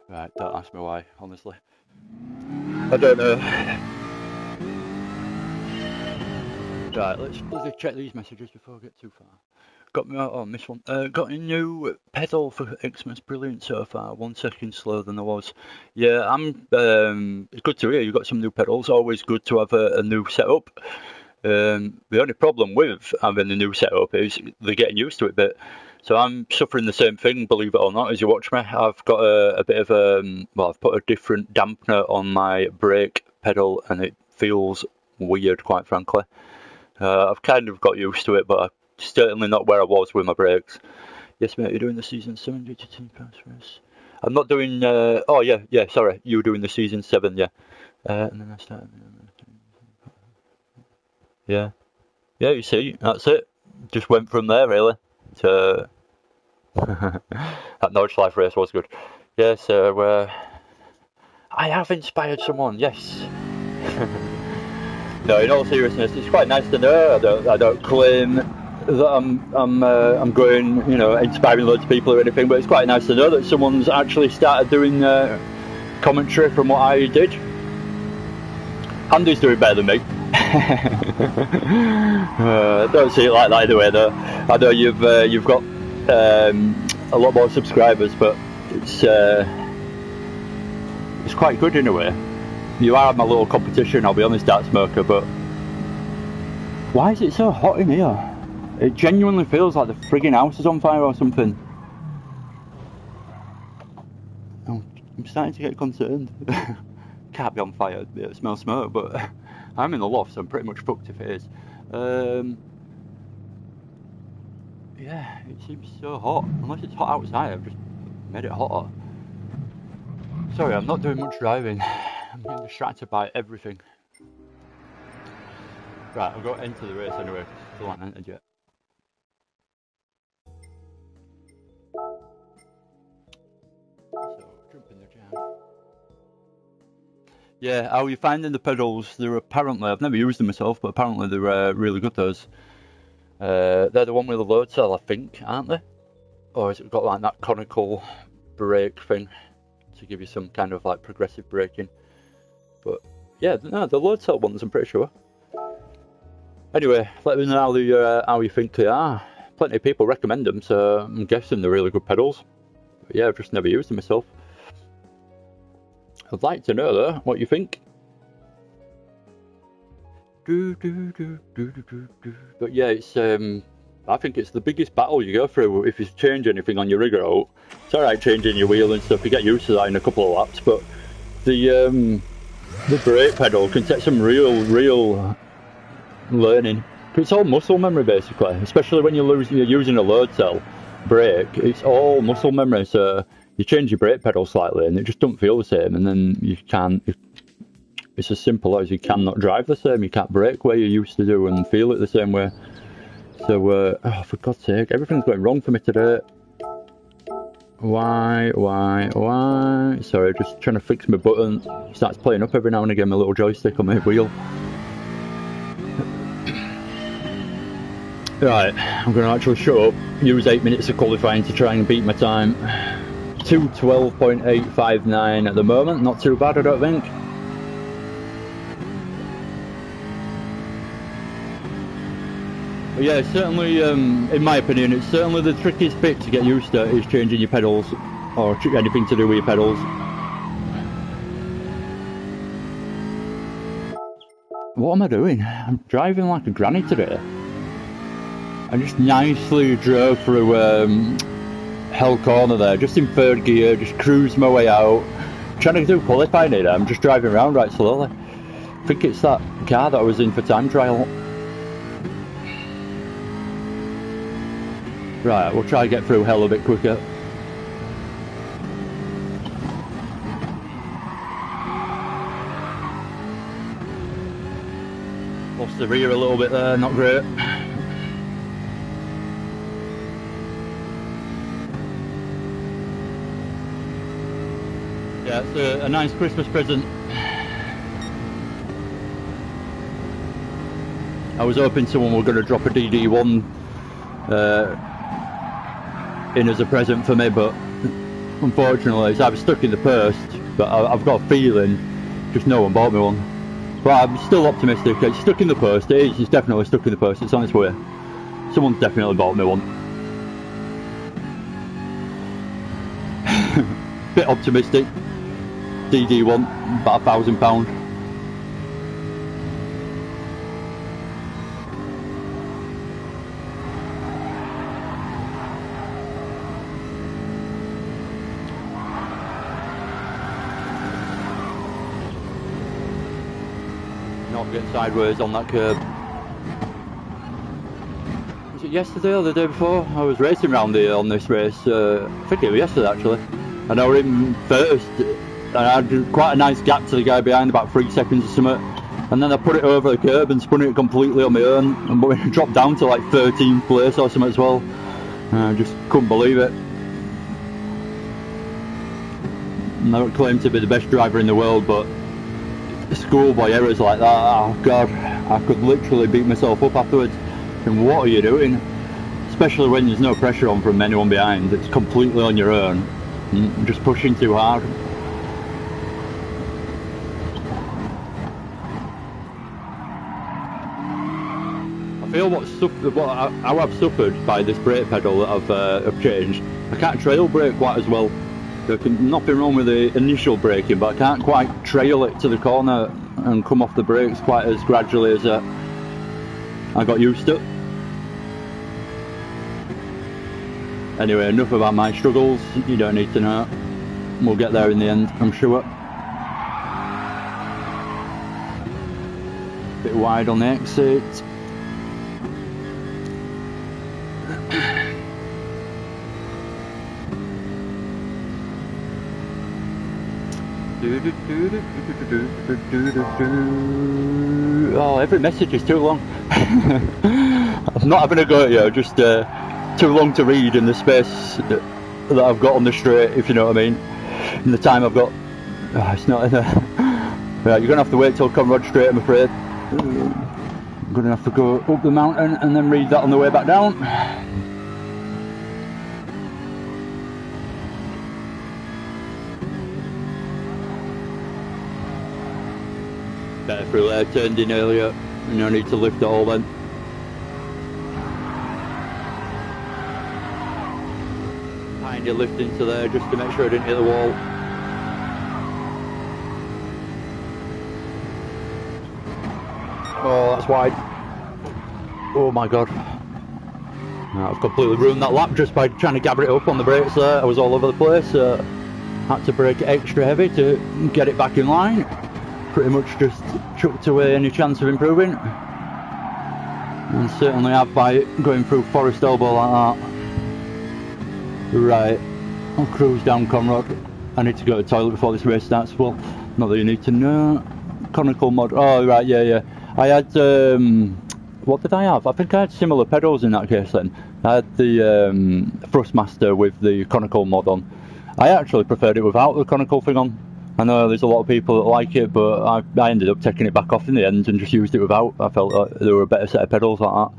A: Right, don't ask me why, honestly. I don't know. Right, let's check these messages before I get too far. Got me, oh, missed one. Got a new pedal for Xmas, brilliant so far. 1 second slower than I was. Yeah, it's good to hear you got some new pedals. Always good to have a new setup. The only problem with having a new setup is they're getting used to it a bit. So I'm suffering the same thing, believe it or not, as you watch me. I've got a bit of I've put a different dampener on my brake pedal, and it feels weird, quite frankly. I've kind of got used to it, but I'm certainly not where I was with my brakes. Yes, mate, you're doing the Season 7 GT pass race. I'm not doing, sorry, you were doing the Season 7, yeah. And then I started. Yeah, you see, that's it. Just went from there, really, to that Nordschleife race was good. Yeah, so I have inspired someone, yes. No, in all seriousness, it's quite nice to know. I don't claim that I'm going, inspiring loads of people or anything, but it's quite nice to know that someone's actually started doing commentary from what I did. Andy's doing better than me. Don't see it like that either way, though. I know you've got a lot more subscribers, but it's quite good in a way. You are my little competition, I'll be honest, Dark Smoker, but why is it so hot in here? It genuinely feels like the frigging house is on fire or something. Oh, I'm starting to get concerned. Can't be on fire, it smells smoke, but I'm in the loft, so I'm pretty much fucked if it is. Yeah, it seems so hot. Unless it's hot outside, I've just made it hotter. Sorry, I'm not doing much driving. I'm getting distracted by everything. Right, I'll go into the race anyway, because I still haven't entered yet. So, jump in the jam. Yeah, how are you finding the pedals? They're apparently, I've never used them myself, but apparently they're really good, those. They're the one with the load cell, I think, aren't they? Or has it got like that conical brake thing to give you some kind of like progressive braking? But yeah, no, the load cell ones, I'm pretty sure. Anyway, let me know how you think they are. Plenty of people recommend them, so I'm guessing they're really good pedals. But yeah, I've just never used them myself. I'd like to know though what you think. But yeah, it's I think it's the biggest battle you go through if you change anything on your rig out. It's alright changing your wheel and stuff, you get used to that in a couple of laps, but the brake pedal can take some real learning. It's all muscle memory basically, especially when you're using a load cell brake. It's all muscle memory, so you change your brake pedal slightly and it just don't feel the same, and then you can't. It's as simple as you cannot drive the same. You can't brake where you used to do and feel it the same way. So, oh, for God's sake, everything's going wrong for me today. Why? Sorry, just trying to fix my button. It starts playing up every now and again, my little joystick on my wheel. Right, I'm going to actually shut up, use 8 minutes of qualifying to try and beat my time. 2:12.859 at the moment, not too bad I don't think. But yeah, certainly, in my opinion, it's certainly the trickiest bit to get used to is changing your pedals, or anything to do with your pedals. What am I doing? I'm driving like a granny today. I just nicely drove through Hell Corner there, just in third gear, just cruised my way out. Trying to do qualifying here, I'm just driving around right slowly. I think it's that car that I was in for time trial. Right, we'll try to get through hell a bit quicker. Lost the rear a little bit there, not great. Yeah, it's a nice Christmas present. I was hoping someone were going to drop a DD1 in as a present for me, but unfortunately it's either stuck in the post, but I've got a feeling just no one bought me one. But I'm still optimistic. It's stuck in the post. It's definitely stuck in the post. It's on its way. Someone's definitely bought me one. Bit optimistic. DD1, about £1,000. Not getting sideways on that curb. Was it yesterday or the day before? I was racing around here on this race. I think it was yesterday actually. And I was in first. And I had quite a nice gap to the guy behind, about 3 seconds or something. And then I put it over the curb and spun it completely on my own. And it dropped down to like 13th place or something as well. And I just couldn't believe it. And I don't claim to be the best driver in the world, but schoolboy errors like that, oh god, I could literally beat myself up afterwards. And what are you doing? Especially when there's no pressure on from anyone behind, it's completely on your own. And just pushing too hard. I feel how I've suffered by this brake pedal that I've changed. I can't trail brake quite as well. There's nothing wrong with the initial braking, but I can't quite trail it to the corner and come off the brakes quite as gradually as I got used to. Anyway, enough about my struggles. You don't need to know. We'll get there in the end, I'm sure. Bit wide on the exit. Oh, every message is too long. I'm not having a go at you, just too long to read in the space that I've got on the straight, if you know what I mean. In the time I've got, it's not in right, you're gonna have to wait till Conrad Straight, I'm afraid. I'm gonna have to go up the mountain and then read that on the way back down. Better through there, turned in earlier, no need to lift it all then. continue lifting to there just to make sure I didn't hit the wall. Oh, that's wide. Oh my god. I've completely ruined that lap just by trying to gather it up on the brakes there. I was all over the place. Had to brake it extra heavy to get it back in line. Pretty much just chucked away any chance of improving. And certainly have by going through Forest Elbow like that. Right, I'll cruise down Conrod. I need to go to the toilet before this race starts. Well, not that you need to know. Conical mod. Oh, right, yeah. I had, what did I have? I think I had similar pedals in that case then. I had the Thrustmaster with the conical mod on. I actually preferred it without the conical thing on. I know there's a lot of people that like it, but I ended up taking it back off in the end and just used it without. I felt like there were a better set of pedals like that.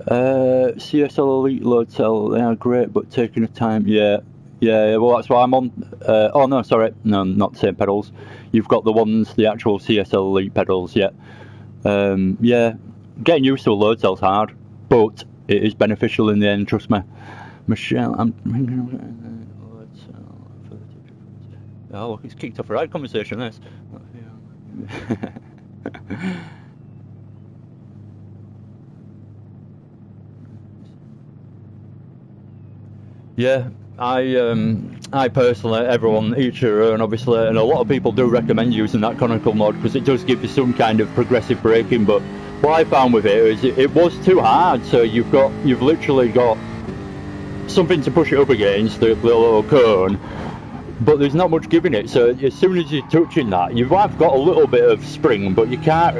A: CSL Elite Load Cell, they are great, but taking the time, yeah, well that's why I'm on. Oh no, sorry, no, not the same pedals. You've got the ones, the actual CSL Elite pedals, yeah. Yeah, getting used to a load cell's hard, but it is beneficial in the end, trust me. Michelle, oh look, it's kicked off a ride conversation, this. Yeah, I personally, everyone, each their own obviously, and a lot of people do recommend using that conical mod because it does give you some kind of progressive braking, but what I found with it is it was too hard, so you've literally got something to push it up against, the little cone, but there's not much giving it, so as soon as you're touching that, you've got a little bit of spring, but you can't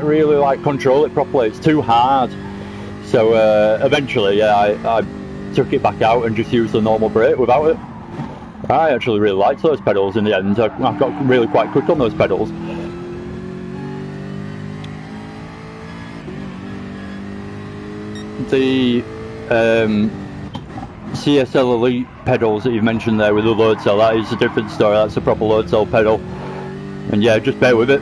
A: really like control it properly, it's too hard. So eventually, yeah, I took it back out and just used the normal brake without it. I actually really liked those pedals in the end. I got really quite quick on those pedals. The CSL Elite pedals that you've mentioned there with the load cell, that is a different story. That's a proper load cell pedal. And yeah, just bear with it.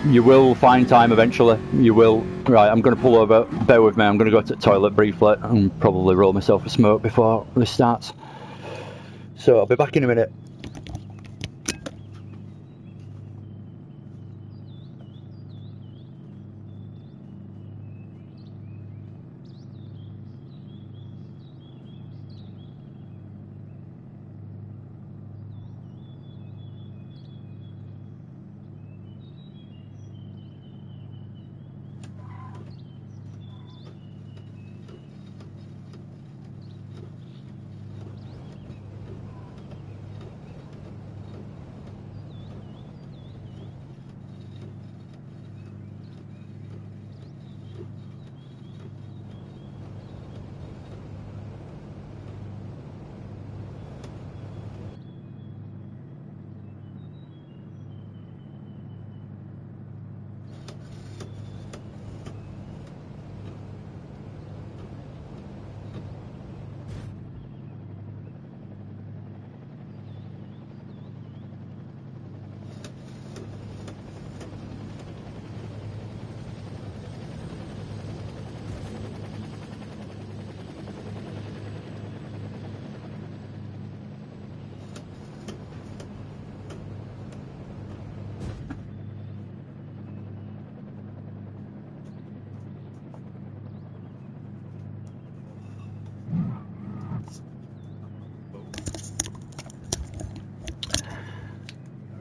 A: You will find time eventually. You will. Right, I'm going to pull over. Bear with me. I'm going to go to the toilet briefly and probably roll myself a smoke before this starts. So I'll be back in a minute.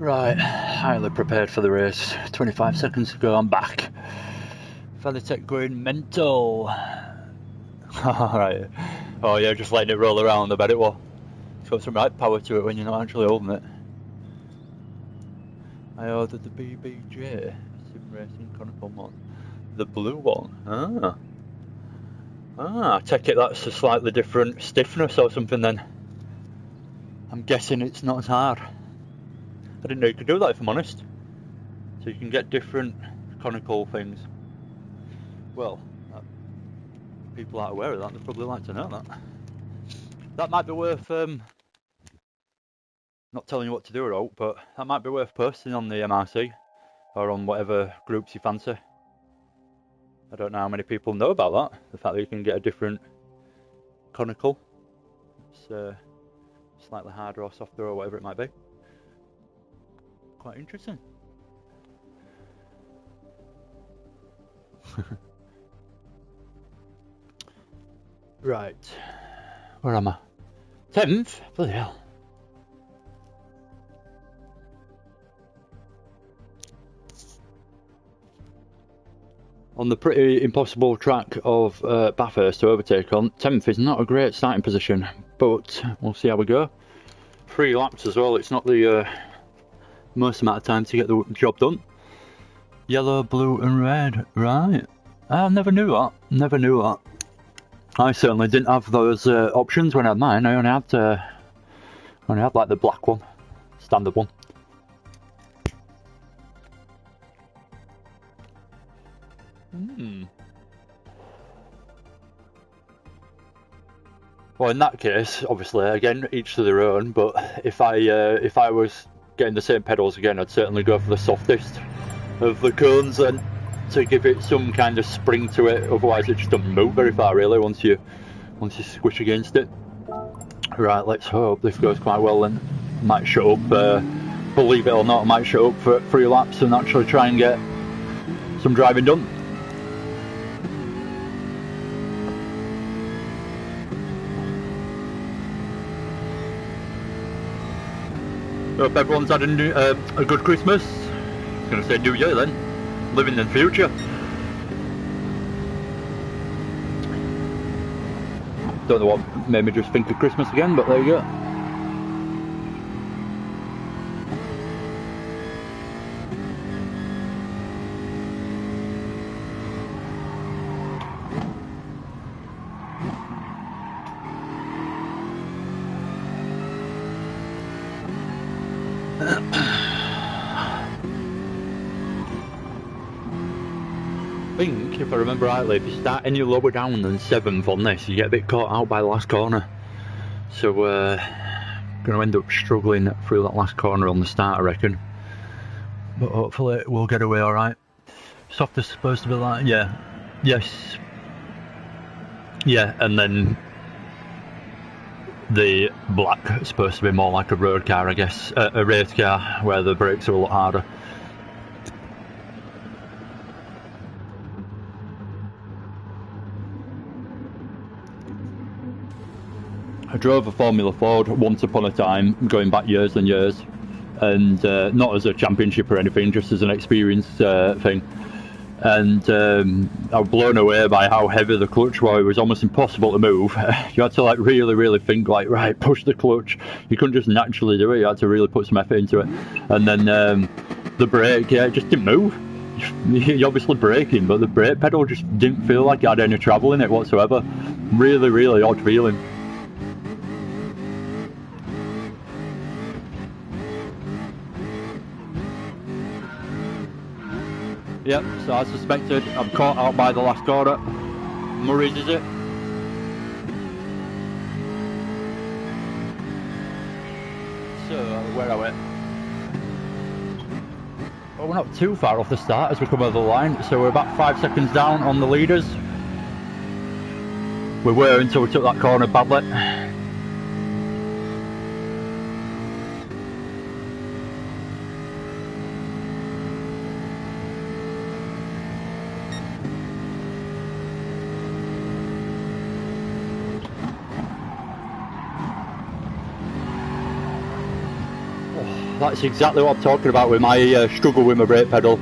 A: Right, highly prepared for the race. 25 seconds to go, I'm back. Feathertech going mental. Alright. Oh yeah, just letting it roll around, I bet it will. It's got some right power to it when you're not actually holding it. I ordered the BBJ Sim Racing Conical mod. The blue one. I take it that's a slightly different stiffness or something then. I'm guessing it's not as hard. I didn't know you could do that if I'm honest. So you can get different conical things. Well, people aren't aware of that, they'd probably like to know that. That might be worth, not telling you what to do or out, but that might be worth posting on the MRC or on whatever groups you fancy. I don't know how many people know about that, the fact that you can get a different conical. It's slightly harder or softer or whatever it might be. Quite interesting. Right. Where am I? 10th? Bloody hell. On the pretty impossible track of Bathurst to overtake on, 10th is not a great starting position, but we'll see how we go. 3 laps as well, it's not the most amount of time to get the job done. Yellow, blue and red, right. I never knew that. I certainly didn't have those options when I had mine. I only had like the black one, standard one. Well, in that case, obviously, again, each to their own. But if I was getting the same pedals again, I'd certainly go for the softest of the cones then, to give it some kind of spring to it. Otherwise, it just doesn't move very far, really, once you squish against it. Right, let's hope this goes quite well then. Might shut up. Believe it or not, I might shut up for 3 laps and actually try and get some driving done. Hope everyone's had a good Christmas. I was going to say New Year then. Living in the future. Don't know what made me just think of Christmas again, but there you go. I think, if I remember rightly, if you start any lower down than 7th on this, you get a bit caught out by the last corner. So going to end up struggling through that last corner on the start, I reckon. But hopefully we'll get away alright. Soft is supposed to be like, yeah, yes, yeah, and then the black is supposed to be more like a road car, I guess, a race car, where the brakes are a lot harder. I drove a Formula Ford once upon a time, going back years and years, and not as a championship or anything, just as an experience thing. And I was blown away by how heavy the clutch was. It was almost impossible to move. You had to like really think like, right, push the clutch. You couldn't just naturally do it. You had to really put some effort into it. And then the brake, yeah, it just didn't move. You're obviously braking, but the brake pedal just didn't feel like it had any travel in it whatsoever. Really odd feeling. Yep, so as suspected, I'm caught out by the last corner. Murray's, is it? So, where are we? Well, we're not too far off the start as we come over the line, so we're about 5 seconds down on the leaders. We were until we took that corner badly. That's exactly what I'm talking about with my struggle with my brake pedal.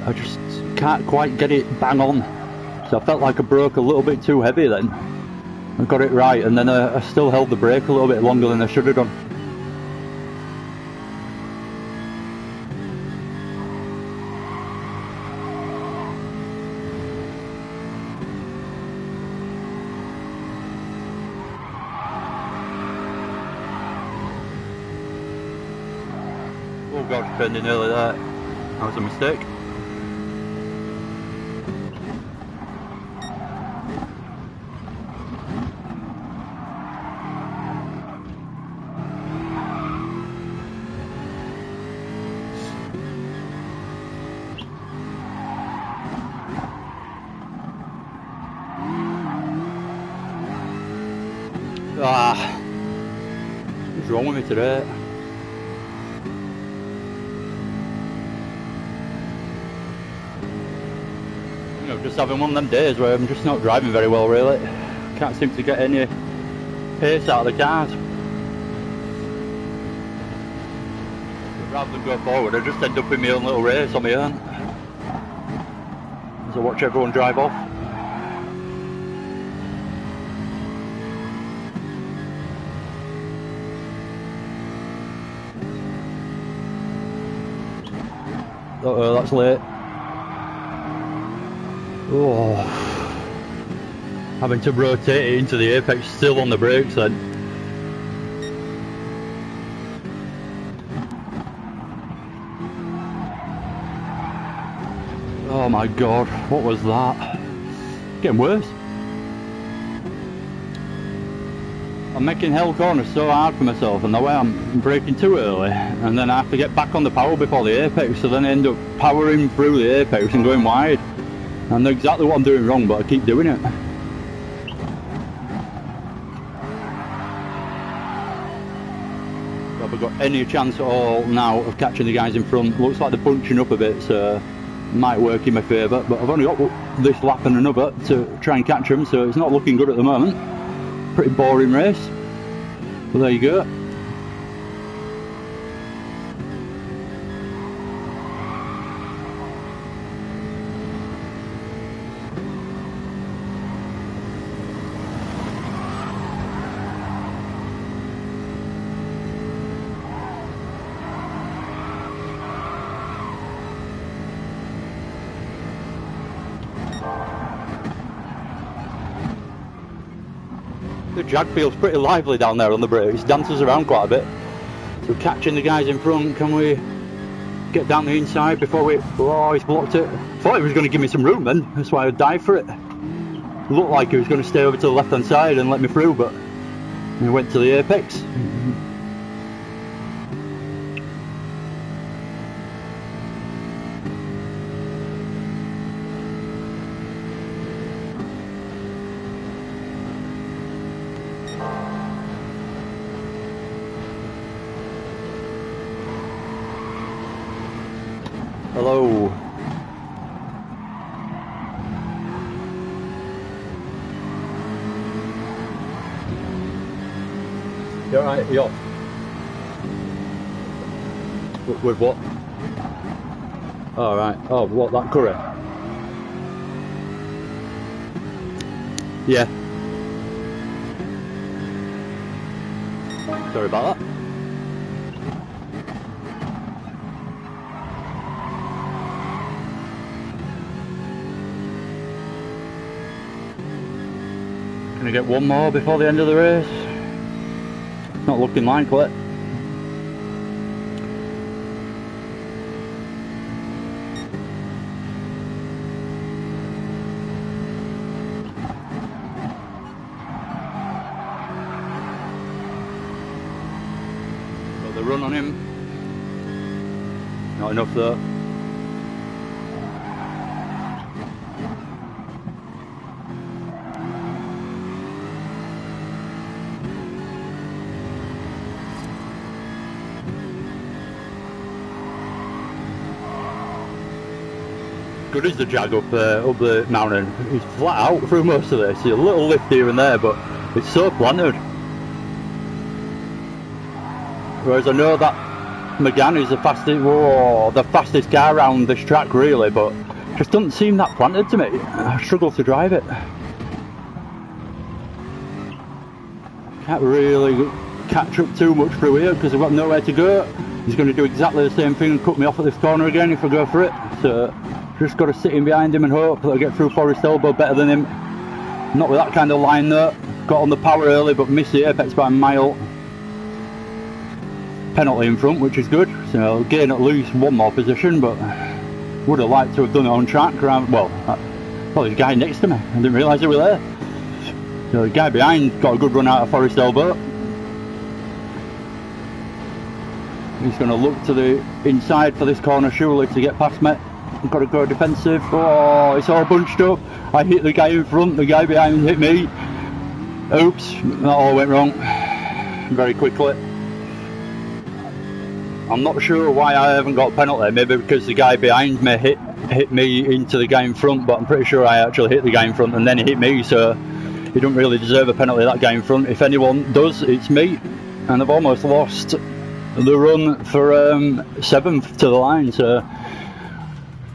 A: I just can't quite get it bang on. So I felt like I broke a little bit too heavy then. I got it right, and then I still held the brake a little bit longer than I should have done. Oh gosh, turned in early there. That was a mistake. wrong with me today? You know, just having one of them days where I'm just not driving very well, really. Can't seem to get any pace out of the cars. But rather than go forward, I just end up in my own little race on my own. As I watch everyone drive off. Uh-oh, that's late. Oh, having to rotate it into the apex, still on the brakes then. Oh my god, what was that? Getting worse. I'm making hell corners so hard for myself, and the way I'm braking too early, and then I have to get back on the power before the apex, so then I end up powering through the apex and going wide. I know exactly what I'm doing wrong, but I keep doing it. Have I got any chance at all now of catching the guys in front? Looks like they're bunching up a bit, so it might work in my favour, but I've only got this lap and another to try and catch them, so it's not looking good at the moment. Pretty boring race, but there you go. The drag feels pretty lively down there on the brakes, dances around quite a bit. So catching the guys in front, can we get down the inside before we... Oh, he's blocked it. Thought he was going to give me some room then, that's why I dive for it. Looked like he was going to stay over to the left hand side and let me through, but he went to the apex. Hello. You alright? You off? With what? Alright. Oh, what, that curry? Yeah. Sorry about that. Gonna get one more before the end of the race. Not looking likely. Got the run on him. Not enough though. Good as the Jag up the mountain. He's flat out through most of this. There's a little lift here and there, but it's so planted. Whereas I know that Megane is the fastest car around this track really, but just doesn't seem that planted to me. I struggle to drive it. Can't really catch up too much through here because I've got nowhere to go. He's going to do exactly the same thing and cut me off at this corner again if I go for it. So just got to sit in behind him and hope that I get through Forest Elbow better than him. Not with that kind of line though. Got on the power early but missed the apex by a mile. Penalty in front, which is good. So I'll gain at least one more position, but would have liked to have done it on track around, well, there's a guy next to me. I didn't realise he was there. So the guy behind got a good run out of Forest Elbow. He's going to look to the inside for this corner surely to get past me. I've got to go defensive. Oh, it's all bunched up. I hit the guy in front, the guy behind hit me. Oops, that all went wrong very quickly. I'm not sure why I haven't got a penalty. Maybe because the guy behind me hit me into the guy in front, but I'm pretty sure I actually hit the guy in front and then he hit me, so he don't really deserve a penalty, that guy in front. If anyone does, it's me. And I've almost lost the run for 7th to the line, so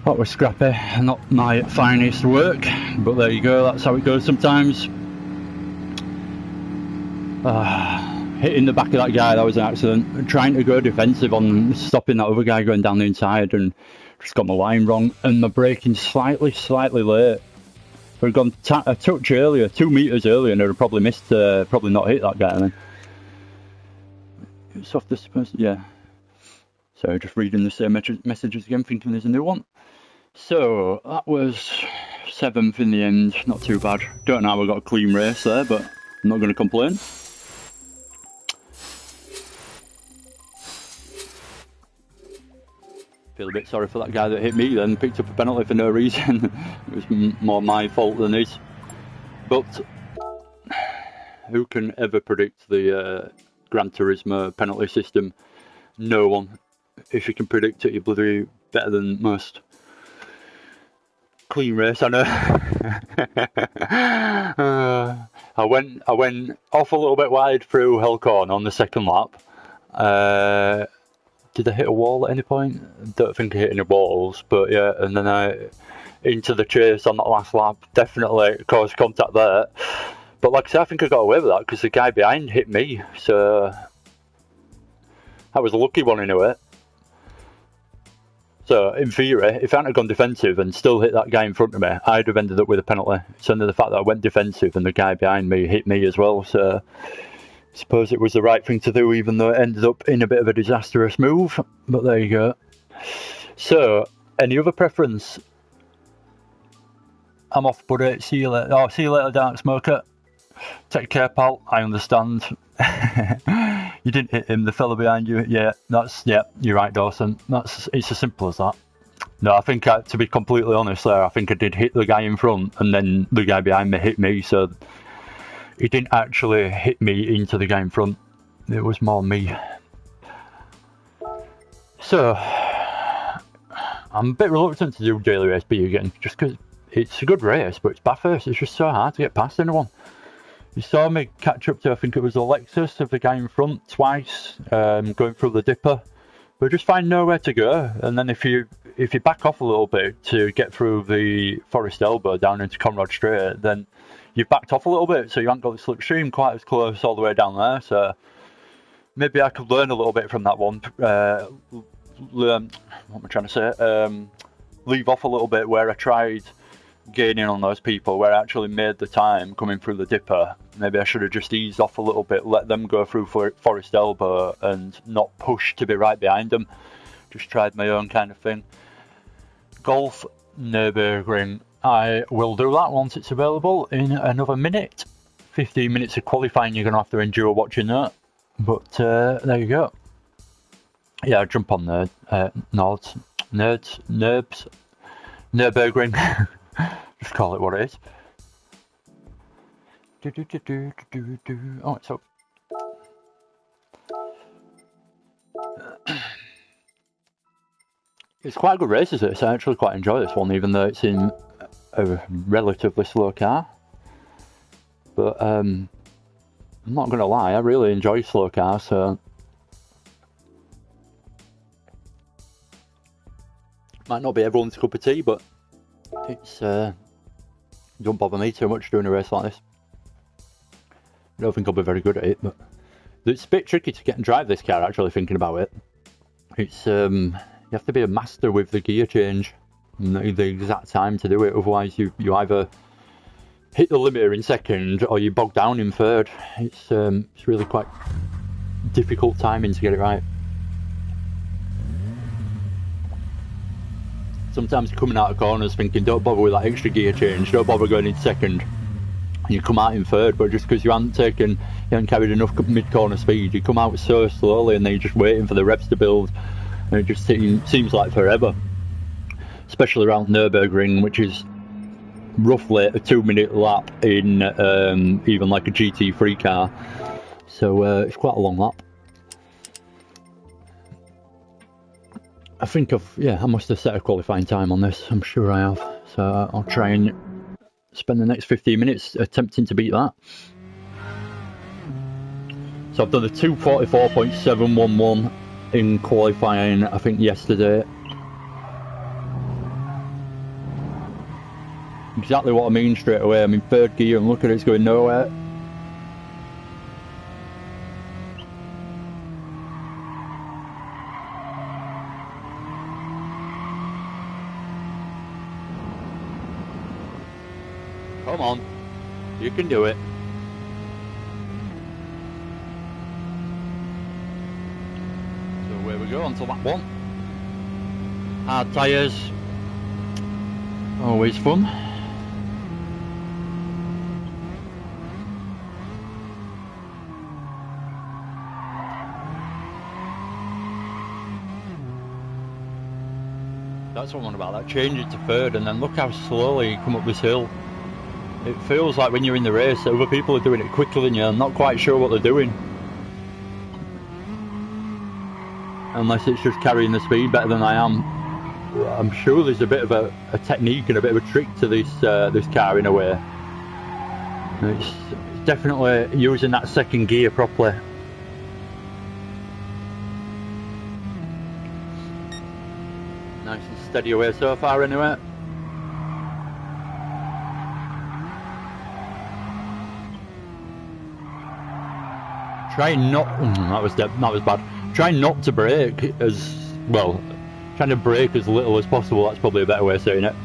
A: that was scrappy. Not my finest work, but there you go, that's how it goes sometimes. Hitting the back of that guy, that was an accident. Trying to go defensive on stopping that other guy going down the inside and just got my line wrong, and my braking slightly late. If I'd gone a touch earlier, 2 metres earlier, and I'd have probably missed, probably not hit that guy then. It's off this person, yeah. So just reading the same messages again, thinking there's a new one. So that was 7th in the end, not too bad. Don't know how I got a clean race there, but I'm not going to complain. Feel a bit sorry for that guy that hit me then, picked up a penalty for no reason. It was more my fault than his. But who can ever predict the Gran Turismo penalty system? No one. If you can predict it, you're bloody better than most. Clean race, I know. I went off a little bit wide through Helcorn on the second lap. Did I hit a wall at any point? Don't think I hit any walls, but yeah, and then I into the chase on that last lap. Definitely caused contact there. But like I said, I think I got away with that because the guy behind hit me, so that was a lucky one anyway. So in theory, if I hadn't gone defensive and still hit that guy in front of me, I'd have ended up with a penalty. It's only the fact that I went defensive and the guy behind me hit me as well, so I suppose it was the right thing to do, even though it ended up in a bit of a disastrous move. But there you go. So, any other preference? I'm off, buddy. See you later. Oh, see you later, Dark Smoker. Take care, pal. I understand. You didn't hit him, the fella behind you. Yeah, you're right, Dawson. It's as simple as that. No, I think, to be completely honest there, I think I did hit the guy in front, and then the guy behind me hit me, so he didn't actually hit me into the guy in front. It was more me. So, I'm a bit reluctant to do Daily Race B again, just because it's a good race, but it's Bathurst. It's just so hard to get past anyone. You saw me catch up to, I think it was Alexis, of the guy in front twice, going through the dipper. But just find nowhere to go, and then if you back off a little bit to get through the Forest Elbow down into Conrod Straight, then you've backed off a little bit, so you haven't got the slipstream quite as close all the way down there. So maybe I could learn a little bit from that one. What am I trying to say? Leave off a little bit where I tried gaining on those people, where I actually made the time coming through the dipper. Maybe I should have just eased off a little bit, let them go through Forest Elbow and not push to be right behind them. Just tried my own kind of thing. Golf Nürburgring. I will do that once it's available in another minute. 15 minutes of qualifying you're going to have to endure watching that. But there you go. Yeah, jump on the Nerbs, Nürburgring. Just call it what it is. Oh, it's up. It's quite a good race, is it? I actually quite enjoy this one, even though it's in a relatively slow car. But I'm not going to lie, I really enjoy slow cars, so might not be everyone's cup of tea, but it's don't bother me too much doing a race like this. I don't think I'll be very good at it, but it's a bit tricky to get and drive this car, actually, thinking about it. It's you have to be a master with the gear change and the exact time to do it, otherwise you either hit the limiter in second or you bog down in third. It's really quite difficult timing to get it right. Sometimes coming out of corners thinking, don't bother with that extra gear change, don't bother going in second. And you come out in third, but just because you haven't carried enough mid-corner speed, you come out so slowly and then you're just waiting for the revs to build, and it just seems like forever. Especially around Nürburgring, which is roughly a 2-minute lap in even like a GT3 car. So it's quite a long lap. I think I must have set a qualifying time on this. I'm sure I have. So I'll try and spend the next 15 minutes attempting to beat that. So I've done a 2:44.711 in qualifying, I think, yesterday. Exactly what I mean straight away. I'm in third gear and look at it, it's going nowhere. Come on, you can do it. So where we go onto lap one. Hard tyres, always fun. That's what I'm on about, that change it to third and then look how slowly you come up this hill. It feels like when you're in the race that other people are doing it quicker than you. I'm not quite sure what they're doing. Unless it's just carrying the speed better than I am. I'm sure there's a bit of a technique and a bit of a trick to this car in a way. It's definitely using that second gear properly. Nice and steady away so far anyway. Trying not, that was bad. Trying not to brake as well. Trying to brake as little as possible. That's probably a better way of saying it.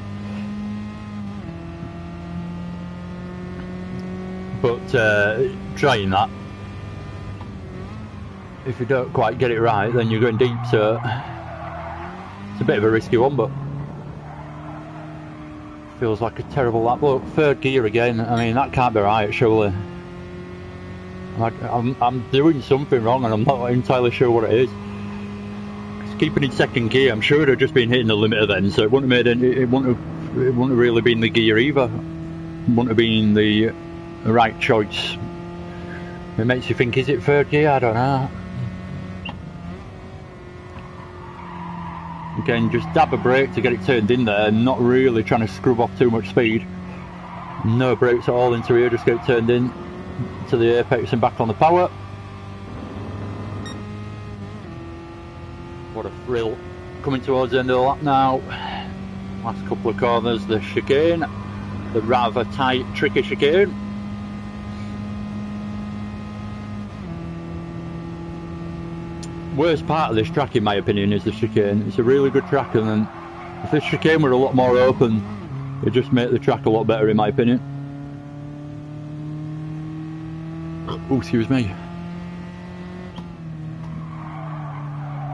A: But trying that. If you don't quite get it right, then you're going deep. So it's a bit of a risky one, but feels like a terrible lap. Look, third gear again. I mean, that can't be right, surely. I'm doing something wrong and I'm not entirely sure what it is. It's keeping in second gear. I'm sure it had just been hitting the limiter then, so it wouldn't have made it wouldn't have really been the gear either. It wouldn't have been the right choice. It makes you think, is it third gear? I don't know. Again, just dab a brake to get it turned in there, not really trying to scrub off too much speed. No brakes at all into here, just get it turned in to the apex and back on the power. What a thrill. Coming towards the end of the lap now. Last couple of corners, the chicane, the rather tight, tricky chicane. Worst part of this track in my opinion is the chicane. It's a really good track, and then if this chicane were a lot more open, it'd just make the track a lot better in my opinion. Oh, excuse me.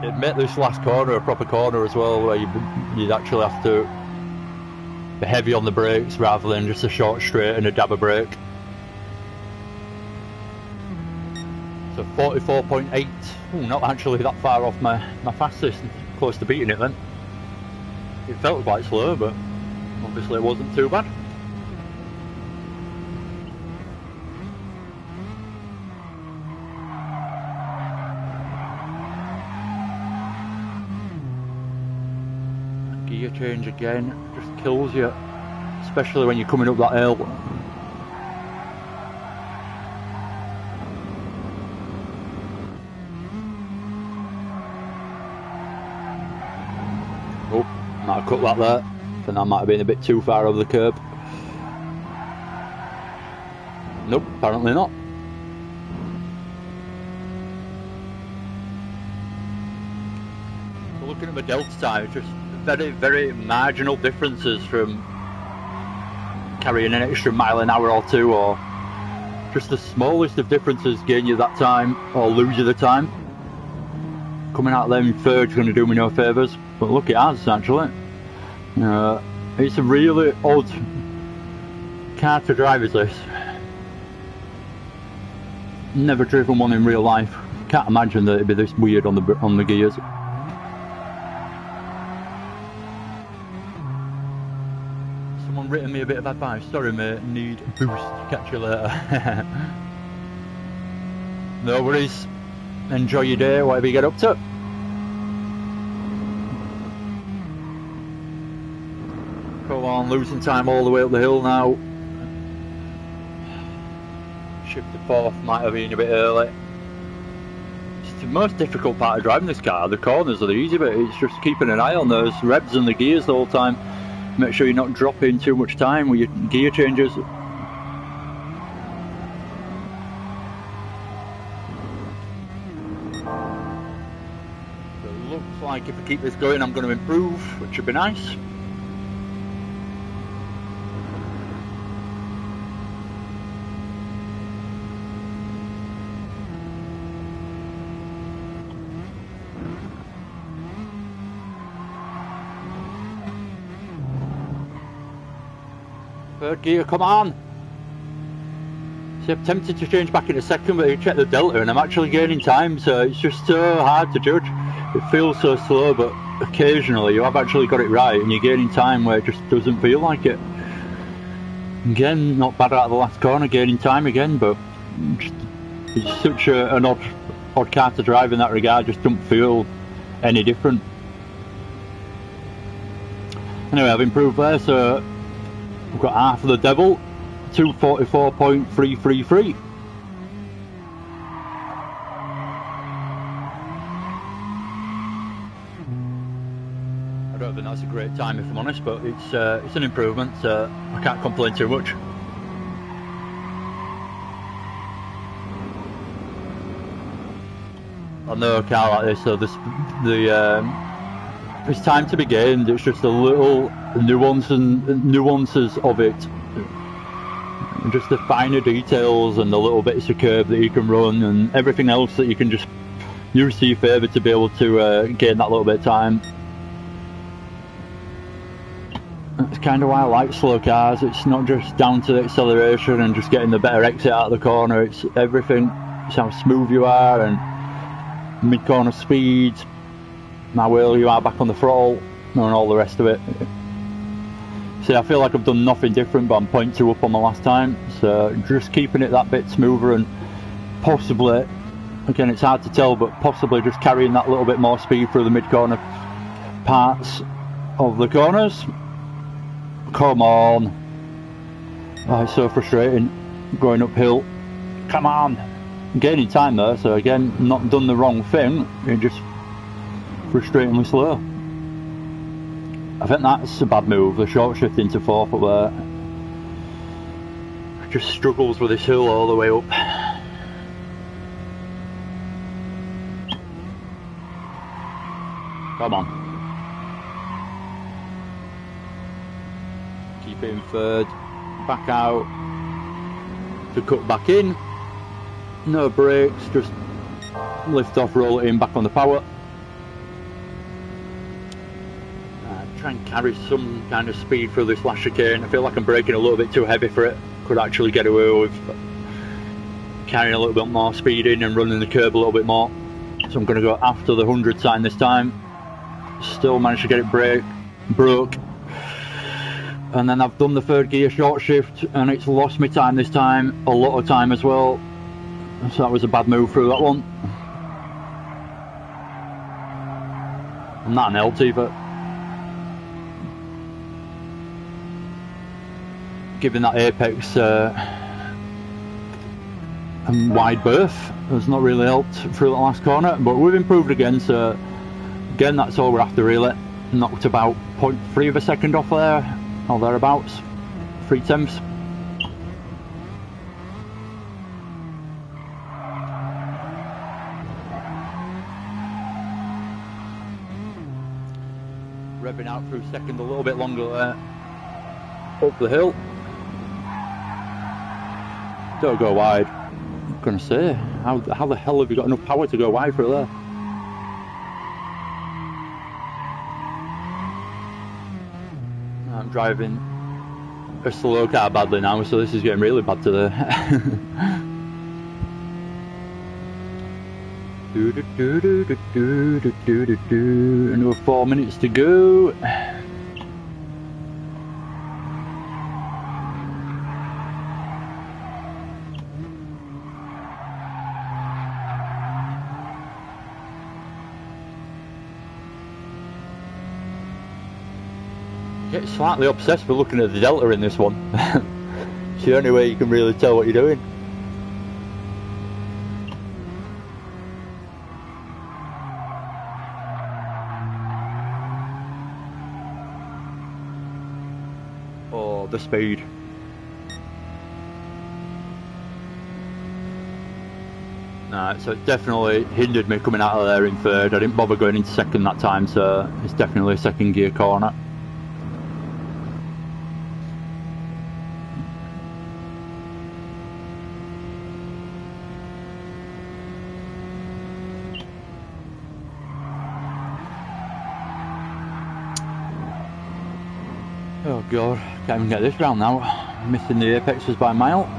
A: It'd make this last corner a proper corner as well, where you'd actually have to be heavy on the brakes rather than just a short straight and a dab of brake. So 44.8. Oh, not actually that far off my fastest. Close to beating it then. It felt quite slow, but obviously it wasn't too bad. Gear change again, just kills you, especially when you're coming up that hill. Oh, might have cut that there. I think that might have been a bit too far over the curb. Nope, apparently not. So looking at the delta time, it's just very, very marginal differences from carrying an extra mile an hour or two, or just the smallest of differences gain you that time or lose you the time. Coming out there in third is going to do me no favours, but look, it has actually. It's a really odd car to drive, is this. Never driven one in real life. Can't imagine that it'd be this weird on the gears. Someone written me a bit of advice. Sorry mate, need boost. Catch you later. No worries. Enjoy your day, whatever you get up to. on, losing time all the way up the hill now. Shift to fourth might have been a bit early. It's the most difficult part of driving this car. The corners are the easy bit. It's just keeping an eye on those revs and the gears the whole time. Make sure you're not dropping too much time with your gear changes. It looks like if I keep this going, I'm going to improve, which would be nice. Third gear, come on! See, I'm tempted to change back in a second, but you check the delta and I'm actually gaining time, so it's just so hard to judge. It feels so slow, but occasionally you have actually got it right and you're gaining time where it just doesn't feel like it. Again, not bad out of the last corner, gaining time again, but it's such an odd car to drive in that regard, just don't feel any different. Anyway, I've improved there, so we've got half of the devil, 2:44.333. I don't think that's a great time if I'm honest, but it's an improvement, so I can't complain too much. I know a car like this, so it's time to be gained. It's just the little nuances of it, just the finer details and the little bits of curb that you can run and everything else that you can just use to your favour to be able to gain that little bit of time. That's kind of why I like slow cars. It's not just down to the acceleration and just getting the better exit out of the corner. It's everything. It's how smooth you are and mid-corner speed, how well you are back on the throttle, and all the rest of it. See, I feel like I've done nothing different, but I'm 0.2 up on the last time, so just keeping it that bit smoother and possibly, again it's hard to tell, but possibly just carrying that little bit more speed through the mid-corner parts of the corners. Come on. Oh, it's so frustrating going uphill. Come on. Gaining time there, so again, not done the wrong thing, it's just frustratingly slow. I think that's a bad move, the short shift into fourth up there. Just struggles with this hill all the way up. Come on. Keep it in third, back out to cut back in. No brakes, just lift off, roll it in, back on the power. Try and carry some kind of speed through this last chicane. I feel like I'm braking a little bit too heavy for it. Could actually get away with carrying a little bit more speed in and running the curb a little bit more. So I'm going to go after the 100 sign this time. Still managed to get it broke. And then I've done the third gear short shift and it's lost me time this time, a lot of time as well. So that was a bad move through that one. And that helped either. Giving that apex a wide berth has not really helped through the last corner, but we've improved again, so again that's all we're after really. Knocked about 0.3 of a second off there, or thereabouts, 0.3. Revving out through second a little bit longer there, up the hill. Don't go wide. I'm gonna say, how the hell have you got enough power to go wide through there? I'm driving a slow car badly now, so this is getting really bad today. Another 4 minutes to go. Get slightly obsessed with looking at the delta in this one. It's the only way you can really tell what you're doing. Oh, the speed. Nah, so it definitely hindered me coming out of there in third. I didn't bother going into second that time, so it's definitely a second gear corner. Oh god, can't even get this round now. Missing the apexes by a mile.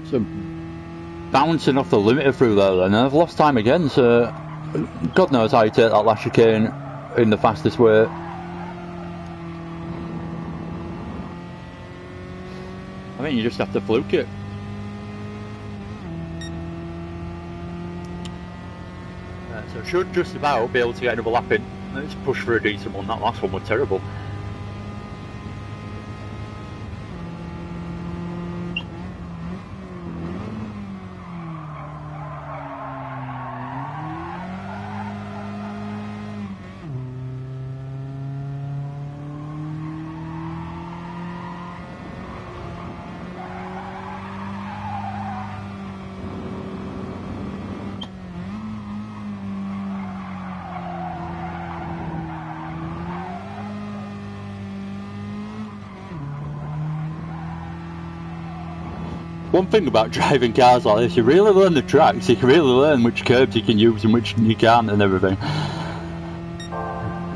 A: So bouncing off the limiter through there then, and I've lost time again, so God knows how you take that last chicane in the fastest way. I think you just have to fluke it. So should just about be able to get another lap in. Let's push for a decent one. That last one was terrible. One thing about driving cars like this, you really learn the tracks, you can really learn which curbs you can use and which you can't and everything.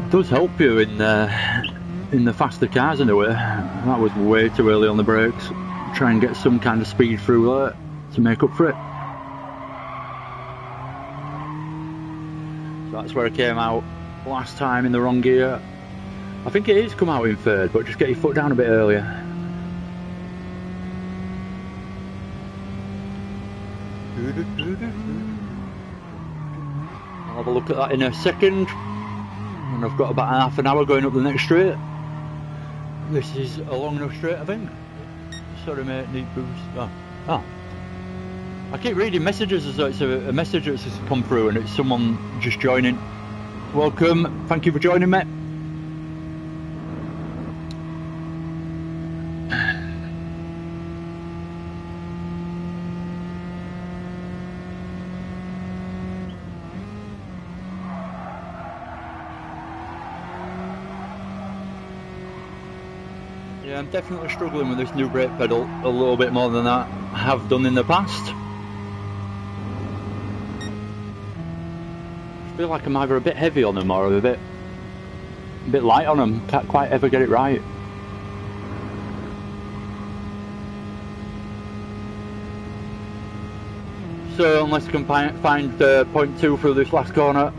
A: It does help you in the faster cars in a way. That was way too early on the brakes. Try and get some kind of speed through there to make up for it. So that's where I came out last time in the wrong gear. I think it is come out in third, but just get your foot down a bit earlier. I'll have a look at that in a second. And I've got about half an hour going up the next straight. This is a long enough straight, I think. Sorry mate, need boost. Oh. I keep reading messages as though it's a message that's just come through and it's someone just joining. Welcome, thank you for joining mate. Yeah, I'm definitely struggling with this new brake pedal a little bit more than I have done in the past. I feel like I'm either a bit heavy on them or a bit light on them. Can't quite ever get it right. So unless I can find 0.2 through this last corner,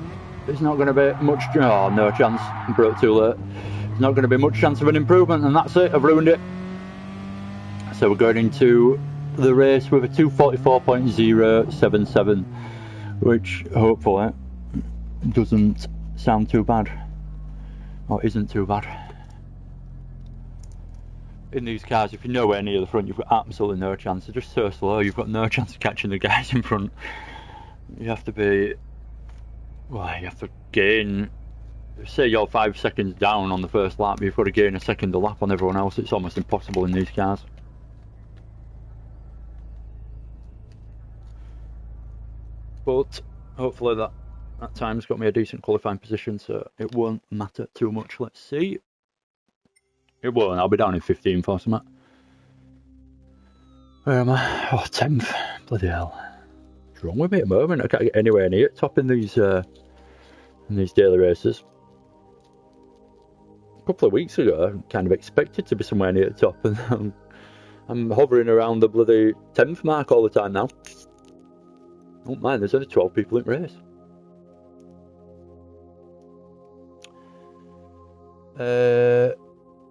A: it's not going to be much. Oh, no chance. I broke too late. There's not going to be much chance of an improvement, and that's it. I've ruined it. So we're going into the race with a 244.077, which hopefully doesn't sound too bad, or isn't too bad. In these cars, if you're nowhere near the front, you've got absolutely no chance. They're just so slow, you've got no chance of catching the guys in front. You have to be, well, you have to gain, say you're 5 seconds down on the first lap, you've got to gain a second a lap on everyone else. It's almost impossible in these cars. But hopefully that time's got me a decent qualifying position, so it won't matter too much. Let's see. It won't, I'll be down in 15th or something. Where am I? Oh, 10th. Bloody hell. What's wrong with me at the moment? I can't get anywhere near top in these daily races. couple of weeks ago, I kind of expected to be somewhere near the top, and I'm hovering around the bloody 10th mark all the time now. Oh man, there's only 12 people in race.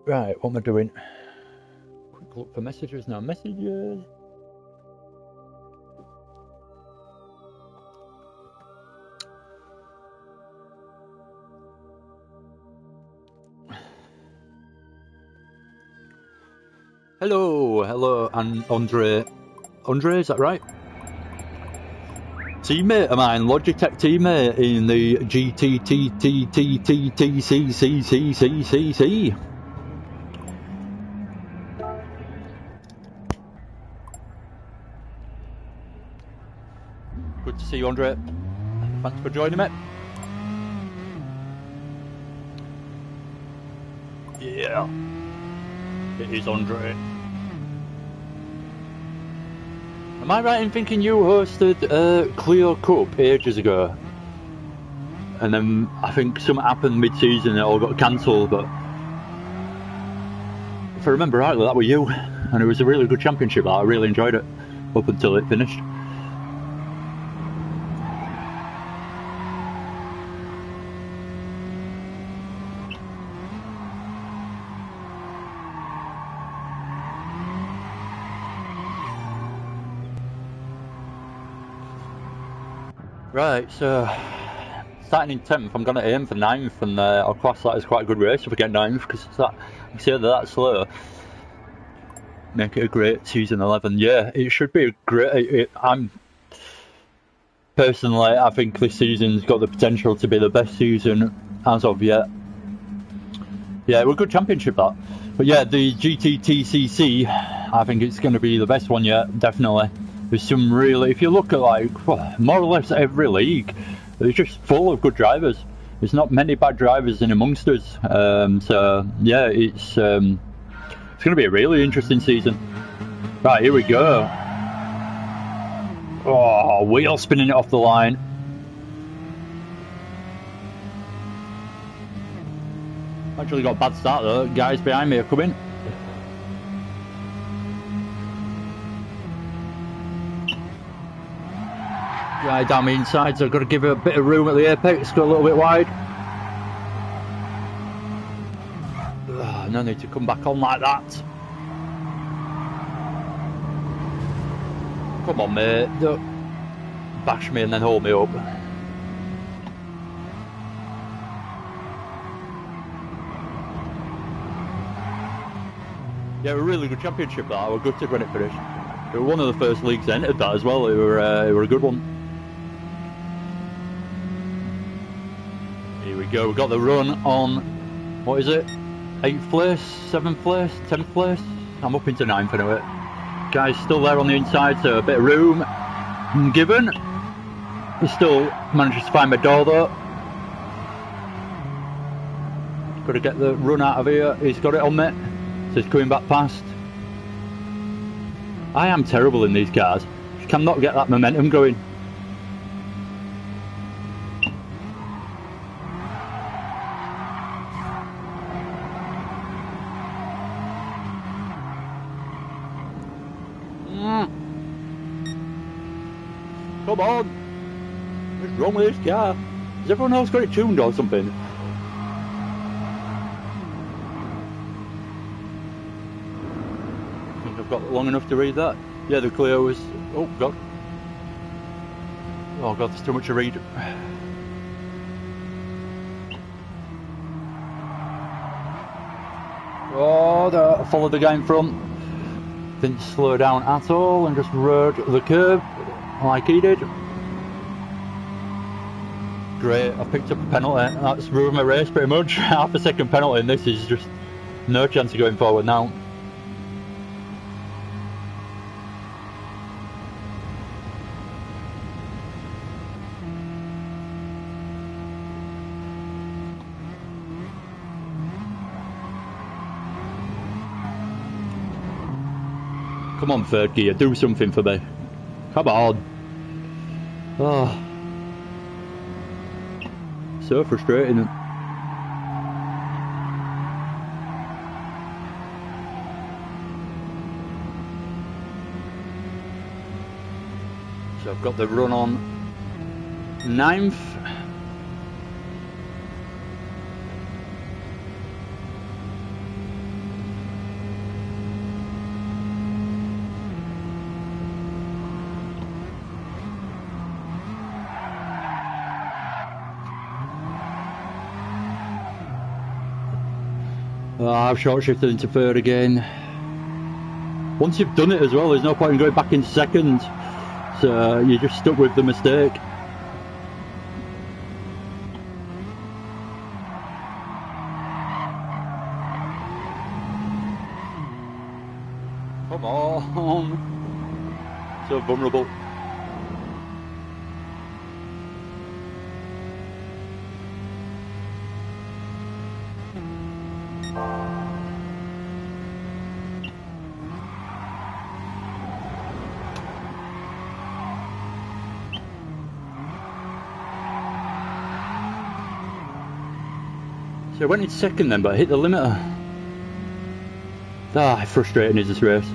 A: Right, what am I doing? Quick look for messages now. Messages. Hello, and Andre, is that right? Teammate of mine, Logitech teammate in the GTTTTTTCCCCCC. Good to see you, Andre. Thanks for joining me. Yeah, it is Andre. Am I right in thinking you hosted Clio Cup ages ago? And then I think something happened mid-season and it all got cancelled, but if I remember rightly, that was you. And it was a really good championship. I really enjoyed it up until it finished. Right, so starting in 10th, I'm going to aim for 9th, and I'll class that as quite a good race if I get 9th, because I consider that slow. Make it a great season 11. Yeah, it should be a great. Personally, I think this season's got the potential to be the best season as of yet. Yeah, we're a good championship, that. But yeah, the GTTCC, I think it's going to be the best one yet, definitely. There's some really, if you look at like more or less every league, it's just full of good drivers. There's not many bad drivers in amongst us. So yeah, it's going to be a really interesting season. Right, here we go. Oh, wheel spinning it off the line. Actually got a bad start though. Guys behind me are coming. Right down the inside, so I've got to give it a bit of room at the apex, go a little bit wide. No need to come back on like that. Come on mate, don't bash me and then hold me up. Yeah, a really good championship that. We're gutted when it finished. We were one of the first leagues that entered that as well. It were a good one. Here we go. We got the run on. What is it? 8th place, 7th place, 10th place. I'm up into 9th anyway. Guys still there on the inside, so a bit of room given. He still manages to find my door though. Got to get the run out of here. He's got it on me. So he's coming back past. I am terrible in these cars. Just cannot get that momentum going. Come on! What's wrong with this car? Has everyone else got it tuned or something? I think I've got long enough to read that. Yeah, the Clio was... Oh god. Oh god, there's too much to read. Oh, I followed the guy in front. Didn't slow down at all and just rode the curb like he did. Great, I picked up a penalty. That's ruined my race pretty much. Half a second penalty and this is just no chance of going forward now. Come on, third gear, do something for me. Come on. Oh. So frustrating. So I've got the run on 9th. I've short shifted into third again. Once you've done it as well, there's no point in going back in second. So you're just stuck with the mistake. Come on. So vulnerable. So I went in second then, but I hit the limiter. Ah, frustrating is this race.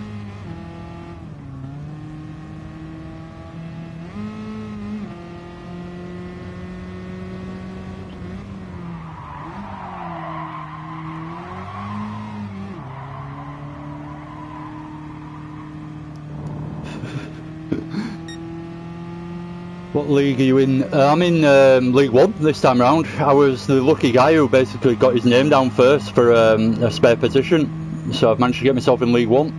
A: What league are you in? I'm in League One this time round. I was the lucky guy who basically got his name down first for a spare position. So I've managed to get myself in League One.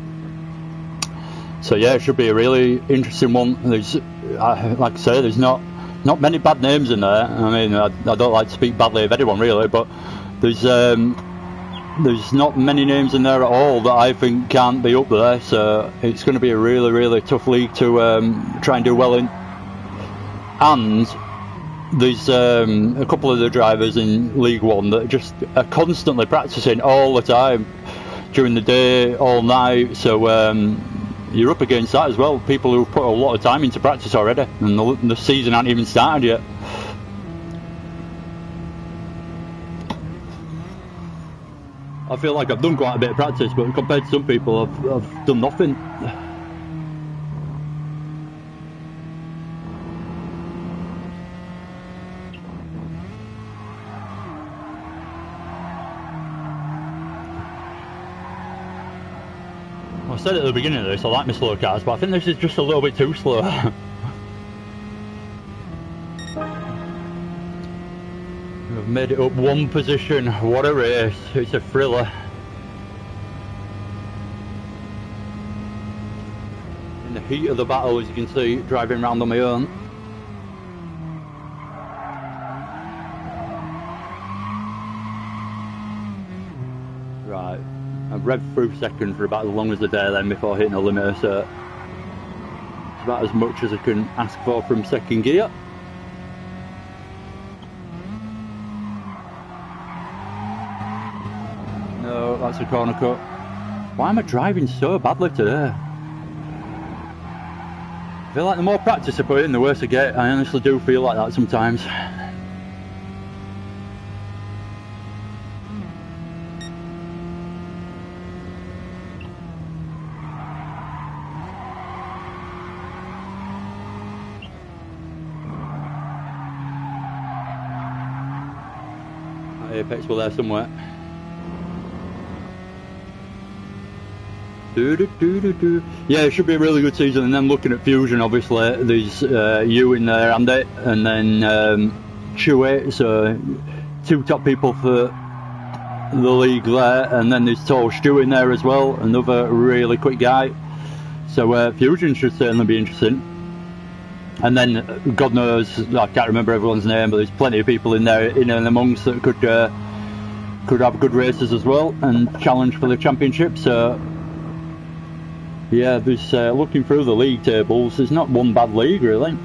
A: So yeah, it should be a really interesting one. There's, like I say, there's not many bad names in there. I mean, I don't like to speak badly of anyone really, but there's not many names in there at all that I think can't be up there. So it's going to be a really, really tough league to try and do well in. And there's a couple of the drivers in League One that just are constantly practicing all the time, during the day, all night. So you're up against that as well. People who've put a lot of time into practice already, and the season hasn't even started yet. I feel like I've done quite a bit of practice, but compared to some people, I've done nothing. I said at the beginning of this, I like my slow cars, but I think this is just a little bit too slow. We've made it up one position. What a race. It's a thriller. In the heat of the battle, as you can see, driving around on my own. Right. I've revved through second for about as long as a day then before hitting the limiter, so it's about as much as I can ask for from second gear. No, that's a corner cut. Why am I driving so badly today? I feel like the more practice I put in, the worse I get. I honestly do feel like that sometimes. Apex will there somewhere. Yeah, it should be a really good season. And then looking at Fusion, obviously there's you in there, Andy, and then Chewy, so two top people for the league there, and then there's Tall Stu in there as well, another really quick guy. So Fusion should certainly be interesting. And then God knows, I can't remember everyone's name, but there's plenty of people in there in and amongst that could have good races as well and challenge for the championship. So yeah, there's looking through the league tables, there's not one bad league really.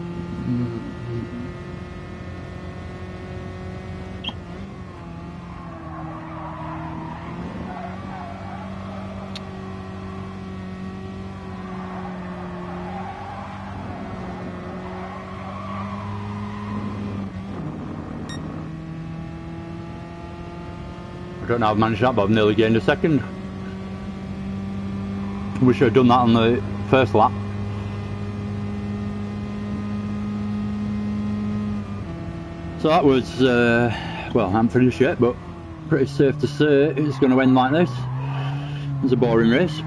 A: I don't know how I've managed that, but I've nearly gained a second. Wish I'd done that on the first lap. So that was, well, I haven't finished yet, but pretty safe to say it's going to end like this. It's a boring race.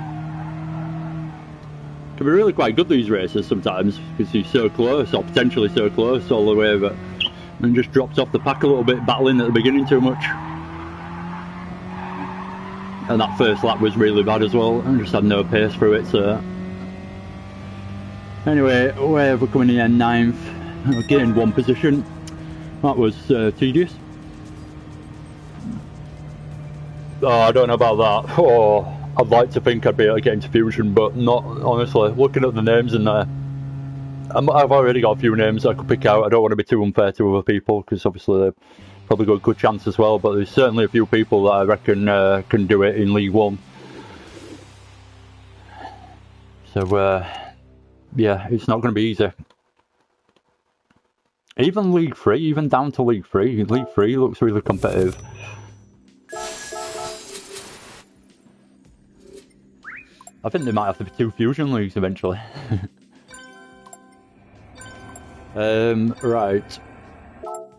A: Can be really quite good, these races sometimes, because you're so close, or potentially so close all the way, but then just drops off the pack a little bit, battling at the beginning too much. And that first lap was really bad as well. I just had no pace through it, so... Anyway, we're coming in 9th. I gained 1 position. That was tedious. Oh, I don't know about that. Oh, I'd like to think I'd be able to get into Fusion, but not, honestly. Looking at the names in there, I've already got a few names I could pick out. I don't want to be too unfair to other people, because obviously they've probably got a good chance as well, but there's certainly a few people that I reckon can do it in League 1. So, yeah, it's not going to be easy. Even League 3, even down to League 3. League 3 looks really competitive. I think there might have to be 2 Fusion Leagues eventually. Right.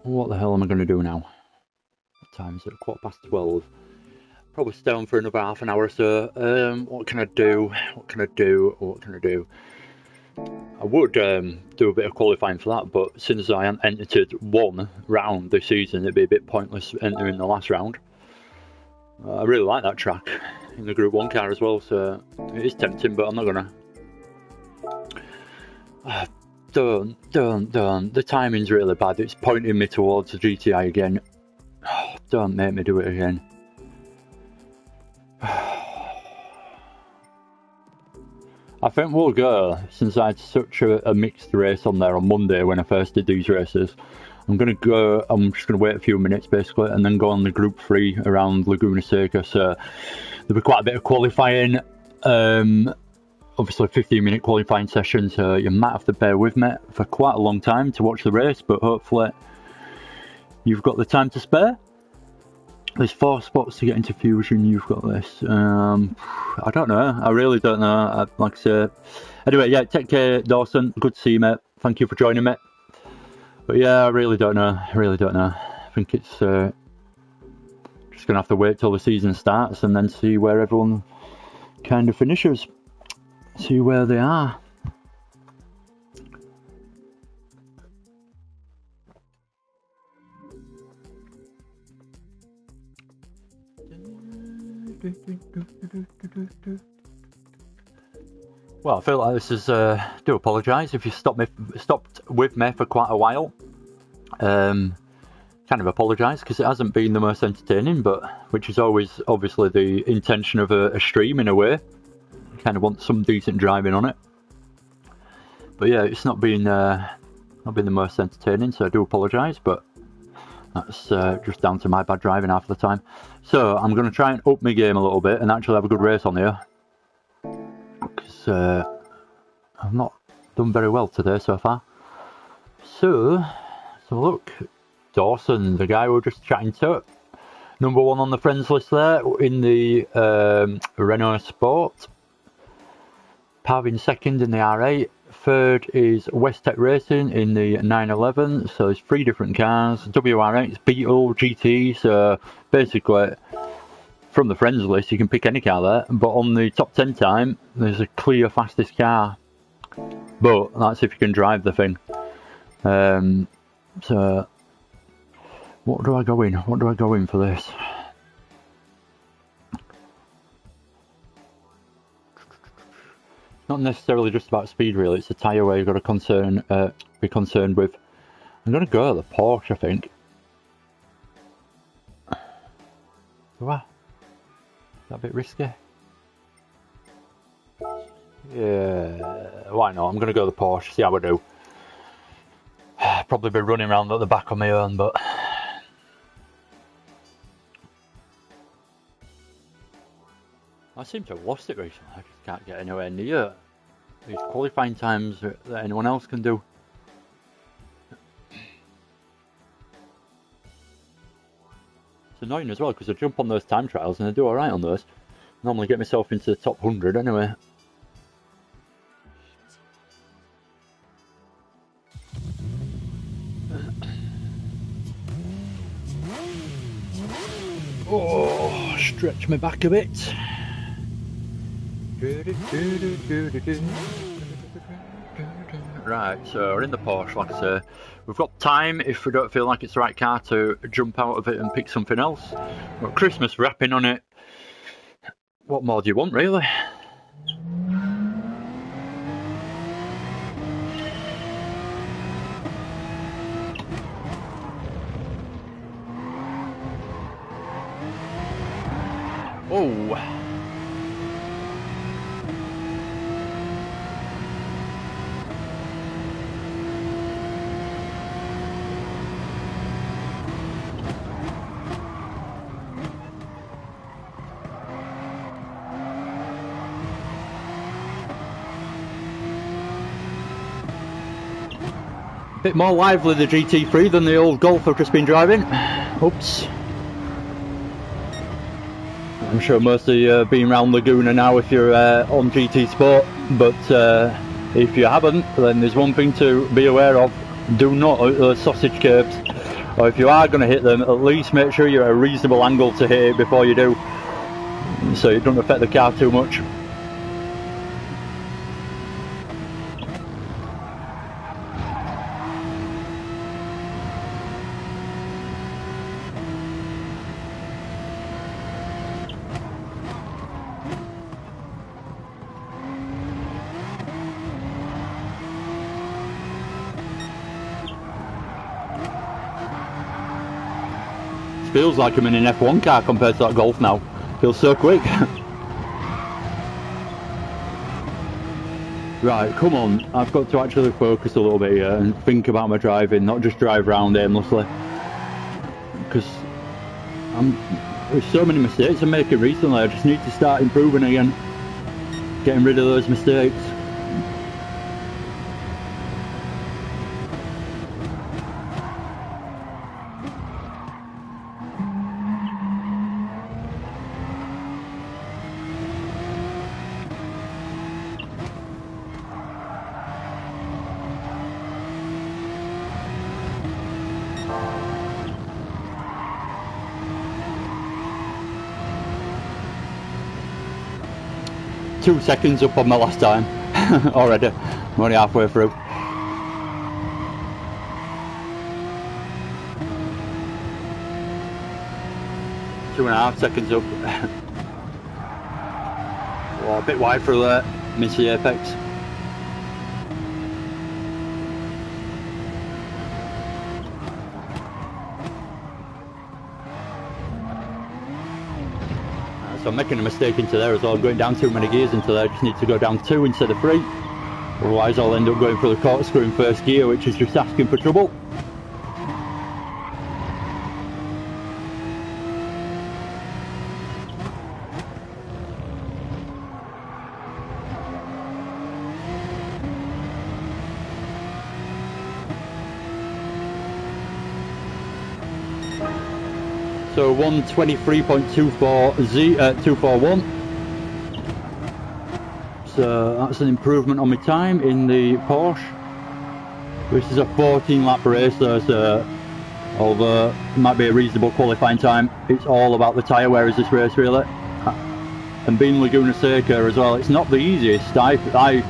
A: What the hell am I going to do now? What time is it? 12:15. Probably stay on for another half an hour or so. What can I do? What can I do? What can I do? I would do a bit of qualifying for that, but since I entered 1 round this season, it'd be a bit pointless entering the last round. I really like that track in the Group 1 car as well, so it is tempting, but I'm not gonna. Don't. The timing's really bad. It's pointing me towards the GTI again. Don't make me do it again. I think we'll go, since I had such a mixed race on there on Monday when I first did these races. I'm just going to wait a few minutes basically, and then go on the Group 3 around Laguna Seca. So there'll be quite a bit of qualifying. Obviously 15-minute qualifying session, so you might have to bear with me for quite a long time to watch the race, but hopefully you've got the time to spare. There's 4 spots to get into Fusion. You've got this. I don't know. I really don't know. Like I say. Anyway, yeah, take care, Dawson. Good to see you, mate. Thank you for joining me. But yeah, I really don't know. I really don't know. I think it's just going to have to wait till the season starts and then see where everyone kind of finishes. See where they are. Well, I feel like this is, do apologise if you stopped with me for quite a while. Kind of apologise because it hasn't been the most entertaining, but which is always obviously the intention of a stream in a way. You kind of want some decent driving on it. But yeah, it's not been the most entertaining, so I do apologise, but that's just down to my bad driving half the time. So I'm going to try and up my game a little bit and actually have a good race on here. Because I've not done very well today so far. So look, Dawson, the guy we were just chatting to, number 1 on the friends list there in the Renault Sport. Pav in 2nd in the R8. 3rd is West Tech Racing in the 911. So there's 3 different cars. WR8, Beetle, GT. So basically, from the friends list, you can pick any car there. But on the top 10 time, there's a clear fastest car. But that's if you can drive the thing. So what do I go in? What do I go in for this? Not necessarily just about speed, really. It's the tyre where you've got to be concerned with. I'm going to go at the Porsche, I think. Do I? Is that a bit risky? Yeah, why not? I'm going to go the Porsche, see how I do. Probably be running around at the back on my own, but... I seem to have lost it recently. I just can't get anywhere near these qualifying times that anyone else can do. It's annoying as well because I jump on those time trials and I do alright on those. Normally get myself into the top 100 anyway. Oh, stretch my back a bit. Right, so we're in the Porsche, like I say. We've got time if we don't feel like it's the right car to jump out of it and pick something else. We've got Christmas wrapping on it. What more do you want, really? Oh! Bit more lively the GT3 than the old Golf I've just been driving. Oops. I'm sure most of you have been around Laguna now if you're on GT Sport, but if you haven't, then there's one thing to be aware of. Do not hit those sausage curbs, or if you are going to hit them, at least make sure you're at a reasonable angle to hit it before you do, so it doesn't affect the car too much. Feels like I'm in an F1 car compared to that Golf now. Feels so quick. Right, come on. I've got to actually focus a little bit here and think about my driving, not just drive around aimlessly. Because there's so many mistakes I'm making recently. I just need to start improving again. Getting rid of those mistakes. Two seconds up on my last time already. I'm only halfway through. Two and a half seconds up. Oh, a bit wide through there. Miss the apex. So I'm making a mistake into there as well. I'm going down too many gears into there. I just need to go down 2 instead of 3. Otherwise I'll end up going for the corkscrew in first gear, which is just asking for trouble. So 123.24 so that's an improvement on my time in the Porsche. This is a 14 lap race though, so although it might be a reasonable qualifying time, it's all about the tyre wear as this race really. And being Laguna Seca as well, it's not the easiest, I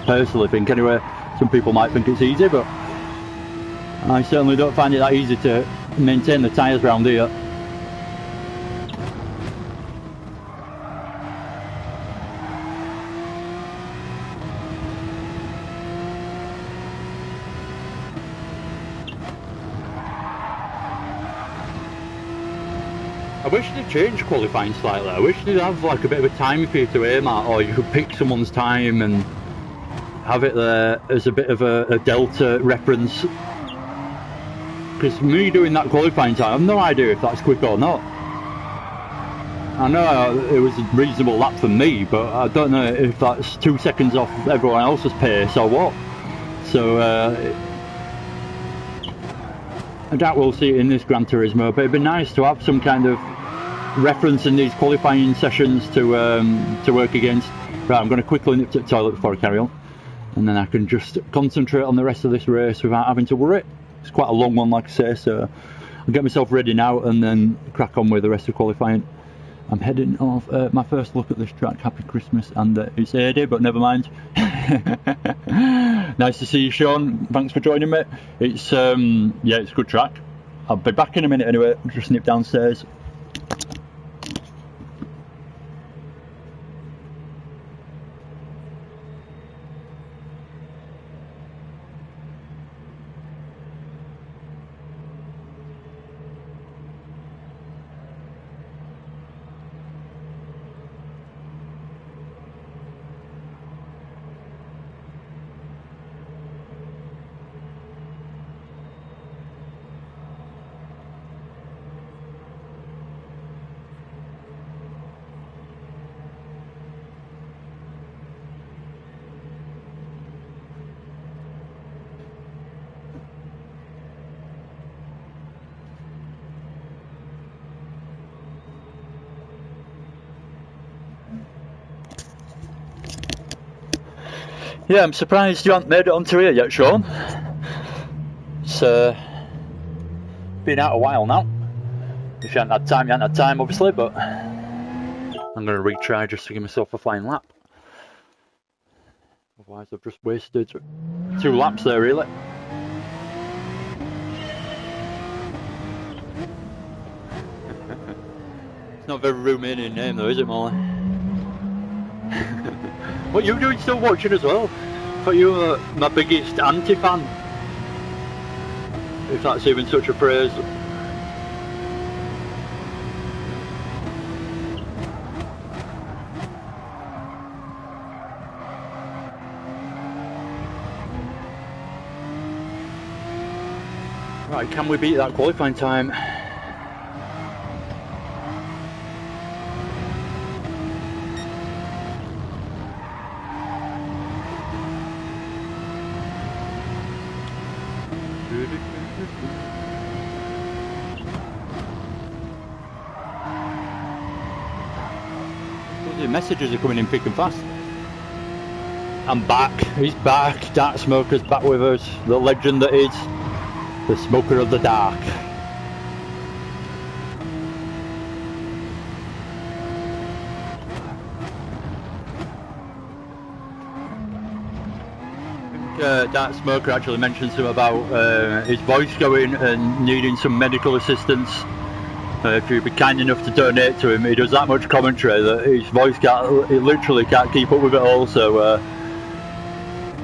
A: personally think anyway. Some people might think it's easy, but I certainly don't find it that easy to maintain the tyres around here. I wish they'd change qualifying slightly. I wish they'd have like a bit of a time for you to aim at, or you could pick someone's time and have it there as a bit of a delta reference. Because me doing that qualifying time, I have no idea if that's quick or not. I know it was a reasonable lap for me, but I don't know if that's 2 seconds off everyone else's pace or what. So I doubt we'll see it in this Gran Turismo, but it'd be nice to have some kind of reference in these qualifying sessions to work against. Right, I'm going to quickly nip to the toilet before I carry on, and then I can just concentrate on the rest of this race without having to worry. It's quite a long one, like I say, so
B: I'll get myself ready now and then crack on with the rest of qualifying. I'm heading off. My first look at this track. Happy Christmas, and it's AD, but never mind. Nice to see you, Sean. Thanks for joining me. It's yeah, it's a good track. I'll be back in a minute anyway. Just nip downstairs. Yeah, I'm surprised you haven't made it onto here yet, Sean. It's been out a while now. If you haven't had time, you haven't had time, obviously, but I'm going to retry just to give myself a flying lap. Otherwise, I've just wasted 2 laps there, really. It's not a very Romanian name, though, is it, Molly? What are you doing still watching as well? I thought you were my biggest anti-fan. If that's even such a phrase. Right, can we beat that qualifying time? The messages are coming in thick and fast. I'm back. He's back. Dark Smoker's back with us. The legend that is the Smoker of the Dark. Dark Smoker actually mentioned something about his voice going and needing some medical assistance. If you'd be kind enough to donate to him, he does that much commentary that his voice he literally can't keep up with it all. So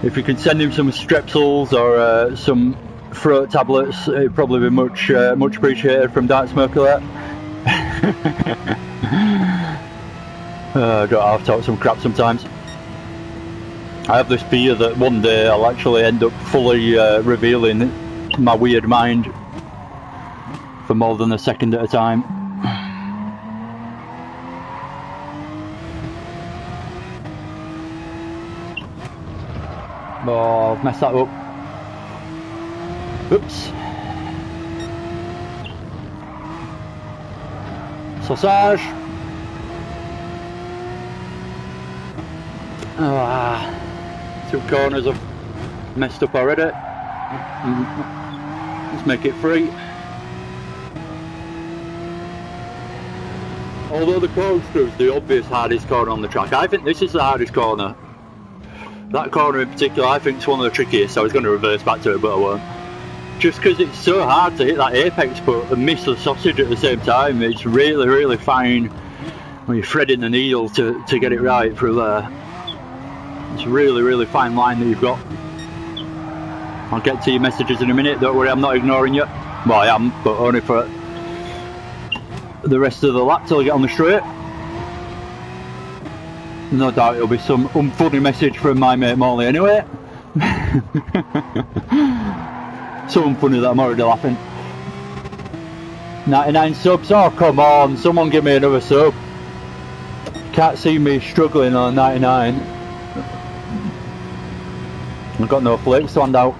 B: if you can send him some strepsils or some throat tablets, it'd probably be much appreciated from Dark Smoker there. I don't have to talk some crap sometimes. I have this fear that one day I'll actually end up fully revealing my weird mind for more than a second at a time. Oh, I've messed that up. Oops. Sausage. Ah. 2 corners I've messed up already. Let's make it 3. Although the corkscrew is the obvious hardest corner on the track, I think this is the hardest corner. That corner in particular, I think, is one of the trickiest. I was going to reverse back to it, but I won't. Just because it's so hard to hit that apex but and miss the sausage at the same time. It's really, really fine when you're threading the needle to get it right through there. It's a really, really fine line that you've got. I'll get to your messages in a minute, don't worry, I'm not ignoring you. Well, I am, but only for the rest of the lap till I get on the straight. No doubt it'll be some unfunny message from my mate Morley anyway. So unfunny that I'm already laughing. 99 subs, oh come on, someone give me another sub. Can't see me struggling on 99. I've got no flakes to hand out.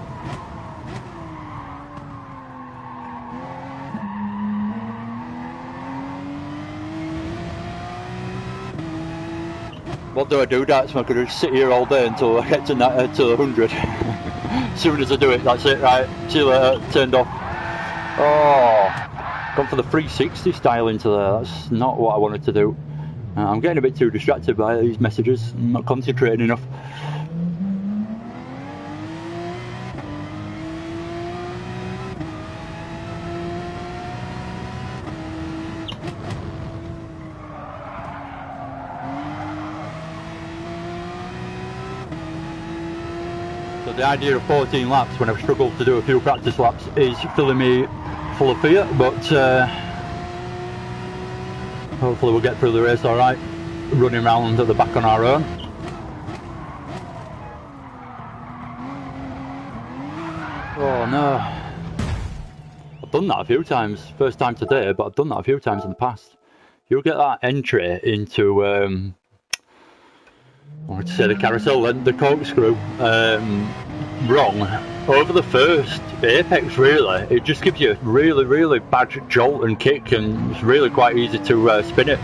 B: What do I do, Dark Smoker? I could just sit here all day until I get to 100. As soon as I do it, that's it, right? See you later, turned off. Oh, Gone for the 360 style into there. That's not what I wanted to do. I'm getting a bit too distracted by these messages. I'm not concentrating enough. So the idea of 14 laps when I've struggled to do a few practice laps is filling me full of fear, but hopefully we'll get through the race alright, running around at the back on our own. Oh no. I've done that a few times, first time today, but I've done that a few times in the past. You'll get that entry into, I wanted to say the carousel, then the corkscrew, wrong over the first apex really. It just gives you a really bad jolt and kick, and it's really quite easy to spin it.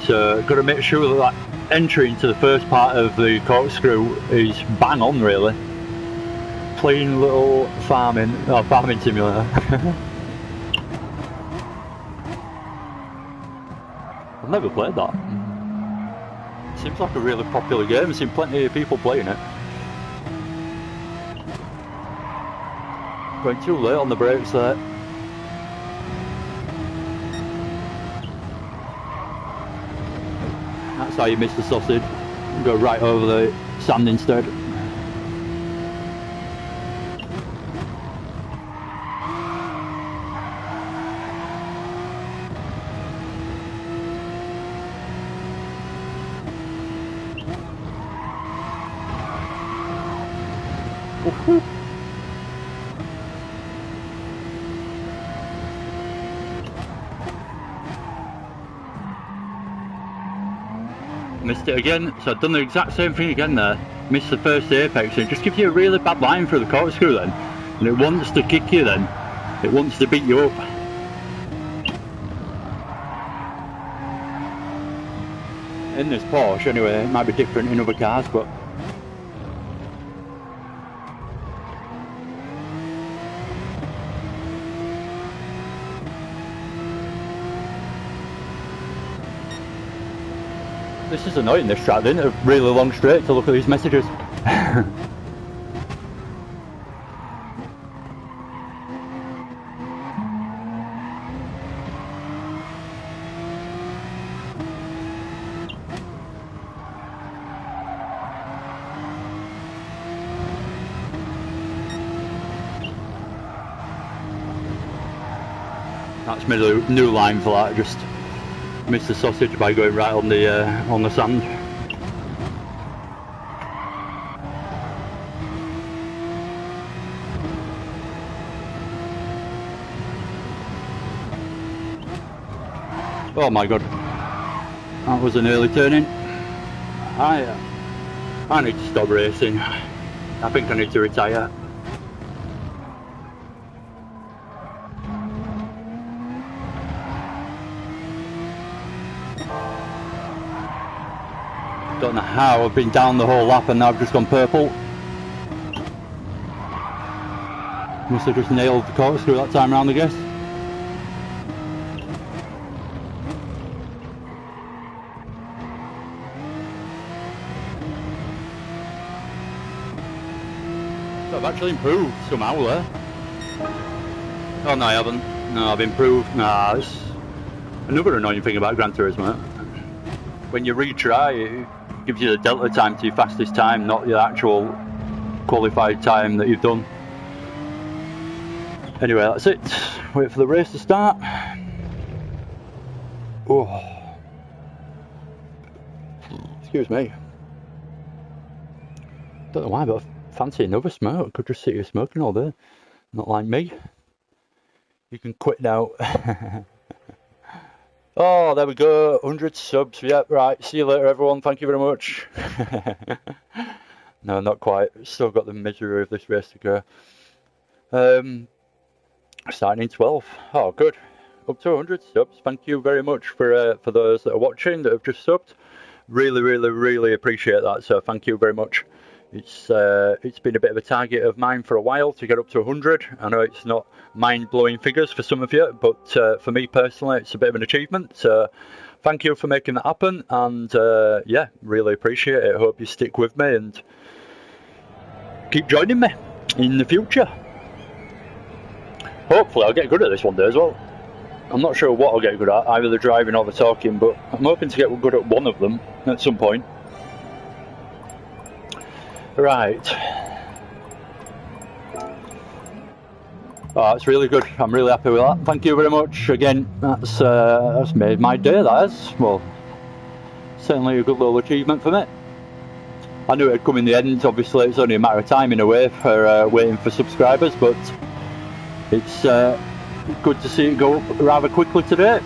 B: So got to make sure that that entry into the first part of the corkscrew is bang on really. Plain little farming simulator. I've never played that. Seems like a really popular game. I've seen plenty of people playing it. Going too late on the brakes there. That's how you miss the sausage. You go right over the sand instead. Missed it again, so I've done the exact same thing again there. Missed the first apex, and it just gives you a really bad line through the corkscrew then. And it wants to kick you then. It wants to beat you up. In this Porsche anyway, it might be different in other cars, but this is annoying, this track, isn't it? A really long straight to look at these messages. That's made a new line for that, just missed the sausage by going right on the sand. Oh my god, that was an early turning. I need to stop racing. I think I need to retire. Don't know how I've been down the whole lap and now I've just gone purple. Must have just nailed the corkscrew that time round, I guess. So I've actually improved somehow there. Oh no, I haven't. No, I've improved. Nah, it's another annoying thing about Gran Turismo. When you retry, it gives you the delta time to your fastest time, not your actual qualified time that you've done. Anyway, that's it. Wait for the race to start. Oh. Excuse me. Don't know why, but I fancy another smoke. Could just sit here smoking all day. Not like me. You can quit now. Oh, there we go, 100 subs, yep, right, see you later everyone, thank you very much. No, not quite, still got the misery of this race to go. Starting in 12, oh good, up to 100 subs, thank you very much for those that are watching, that have just subbed. Really appreciate that, so thank you very much. It's been a bit of a target of mine for a while to get up to 100. I know it's not mind-blowing figures for some of you, but for me personally, it's a bit of an achievement. So thank you for making that happen, and yeah, really appreciate it. I hope you stick with me and keep joining me in the future. Hopefully I'll get good at this one day as well. I'm not sure what I'll get good at, either the driving or the talking, but I'm hoping to get good at one of them at some point. Right. Oh, that's really good. I'm really happy with that. Thank you very much. Again, that's made my day, that has. Well, certainly a good little achievement for me. I knew it'd come in the end. Obviously, it's only a matter of time in a way for waiting for subscribers, but it's good to see it go up rather quickly today.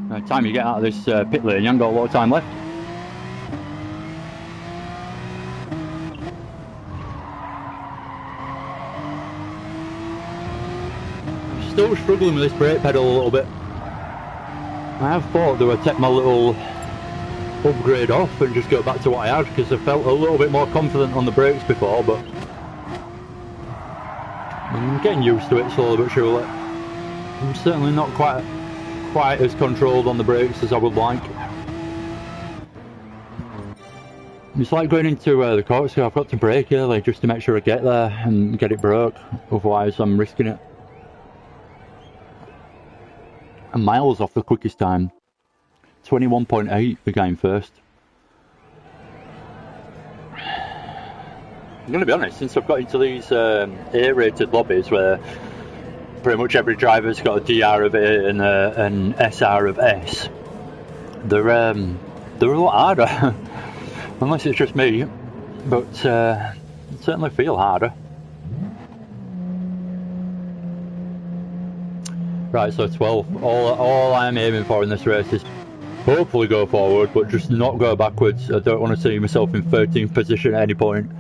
B: By the time you get out of this pit lane, you haven't got a lot of time left. I'm still struggling with this brake pedal a little bit. I have thought that I'd take my little upgrade off and just go back to what I had, because I felt a little bit more confident on the brakes before, but I'm getting used to it slowly but surely. I'm certainly not quite as controlled on the brakes as I would like. It's like going into the corkscrew. I've got to brake early just to make sure I get there and get it broke, otherwise I'm risking it. And miles off the quickest time. 21.8 the guy in first. I'm going to be honest, since I've got into these A-rated lobbies where pretty much every driver's got a DR of A and an SR of S, they're a lot harder. Unless it's just me, but certainly feel harder. Right, so 12. All I'm aiming for in this race is hopefully go forward, but just not go backwards. I don't want to see myself in 13th position at any point.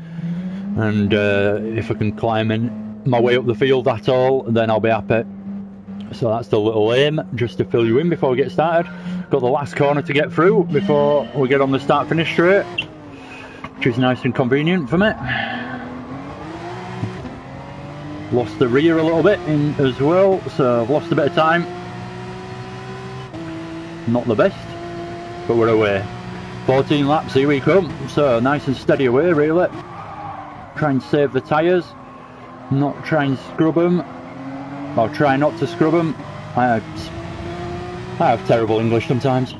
B: And if I can climb in my way up the field at all, then I'll be happy. So that's the little aim, just to fill you in before we get started. Got the last corner to get through before we get on the start-finish straight, which is nice and convenient for me. Lost the rear a little bit in as well, so I've lost a bit of time. Not the best, but we're away. 14 laps, here we come. So nice and steady away, really. Try and save the tyres, not try and scrub them, or try not to scrub them. I have terrible English sometimes.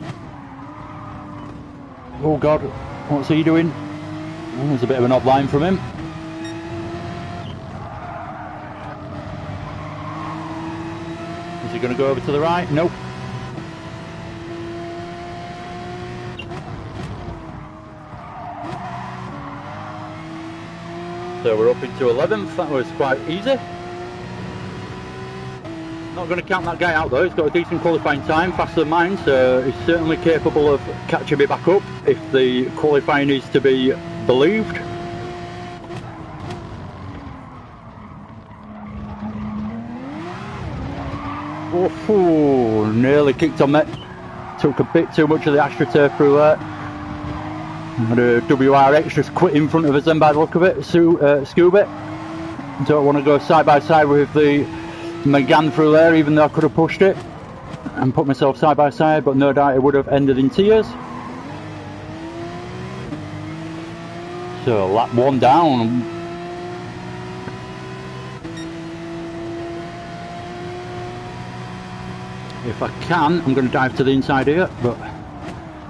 B: Oh God, what's he doing? Oh, there's a bit of an odd line from him. Is he going to go over to the right? Nope. So we're up into 11th, that was quite easy. Not going to count that guy out though, he's got a decent qualifying time, faster than mine, so he's certainly capable of catching me back up if the qualifying is to be believed. Oh, nearly kicked on me. Took a bit too much of the AstroTurf through there. And a WRX just quit in front of us then by the look of it, Scooby. Don't want to go side by side with the Megane through there, even though I could have pushed it and put myself side by side, but no doubt it would have ended in tears. So lap 1 down. If I can, I'm going to dive to the inside here, but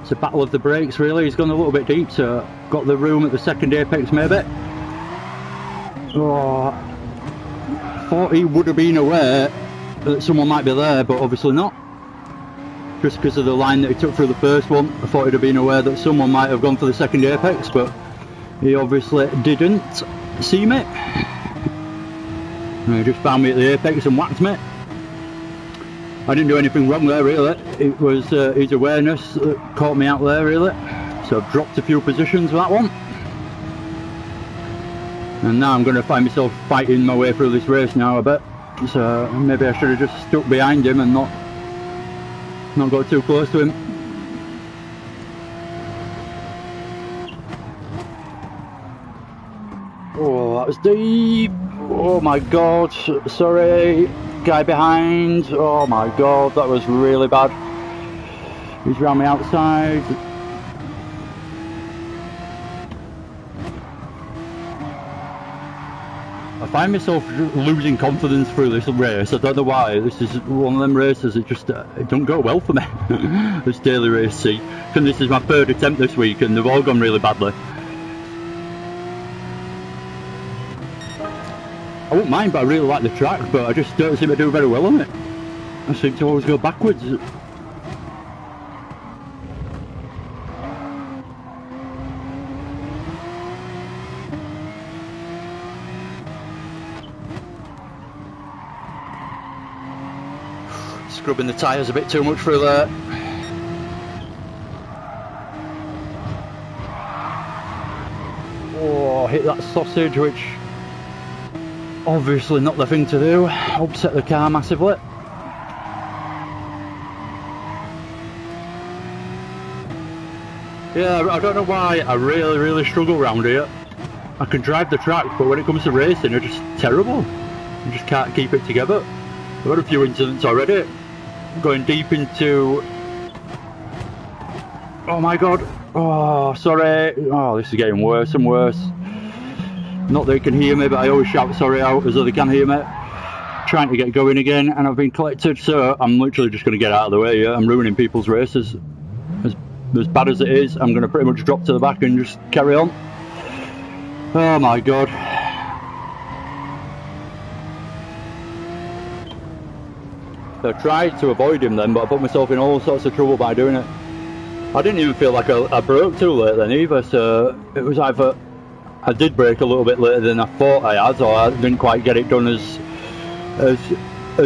B: it's a battle of the brakes really. He's gone a little bit deep, so got the room at the second apex maybe. Oh, thought he would have been aware that someone might be there, but obviously not. Just because of the line that he took through the first one, I thought he'd have been aware that someone might have gone for the second apex, but he obviously didn't see me. And he just found me at the apex and whacked me. I didn't do anything wrong there really, it was his awareness that caught me out there really. So I've dropped a few positions for that one. And now I'm going to find myself fighting my way through this race now a bit. So maybe I should have just stuck behind him and not got too close to him. was deep. Oh my god, sorry. Guy behind. Oh my god, that was really bad. He's round me outside. I find myself losing confidence through this race. I don't know why. This is one of them races that just it don't go well for me. This daily race C. And this is my third attempt this week and they've all gone really badly. I wouldn't mind, but I really like the track, but I just don't seem to do very well on it. I seem to always go backwards. Scrubbing the tyres a bit too much through there. Oh, hit that sausage, which obviously not the thing to do. Upset the car massively. Yeah, I don't know why I really struggle around here. I can drive the track, but when it comes to racing, I'm just terrible. I just can't keep it together. I've had a few incidents already. Going deep into... Oh my god. Oh, sorry. Oh, this is getting worse and worse. Not that they can hear me, but I always shout sorry out as though they can hear me. Trying to get going again, and I've been collected, so I'm literally just going to get out of the way. Yeah? I'm ruining people's races. As bad as it is, I'm going to pretty much drop to the back and just carry on. Oh my god. I tried to avoid him then, but I put myself in all sorts of trouble by doing it. I didn't even feel like I broke too late then either, so it was either I did brake a little bit later than I thought I had, or I didn't quite get it done as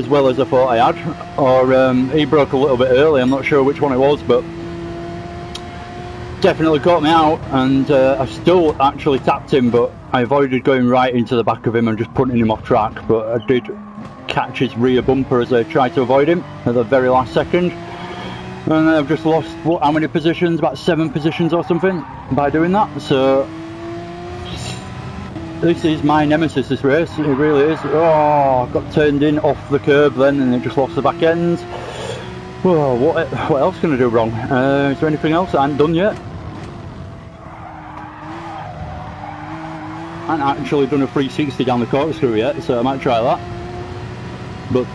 B: well as I thought I had, or he broke a little bit early. I'm not sure which one it was, but definitely caught me out, and I still actually tapped him, but I avoided going right into the back of him and just putting him off track, but I did catch his rear bumper as I tried to avoid him at the very last second, and I've just lost how many positions, about 7 positions or something by doing that. So this is my nemesis, this race, it really is. Oh, got turned in off the curb then and it just lost the back end. Oh, what else can I do wrong? Is there anything else that I haven't done yet? I haven't actually done a 360 down the corkscrew yet, so I might try that. But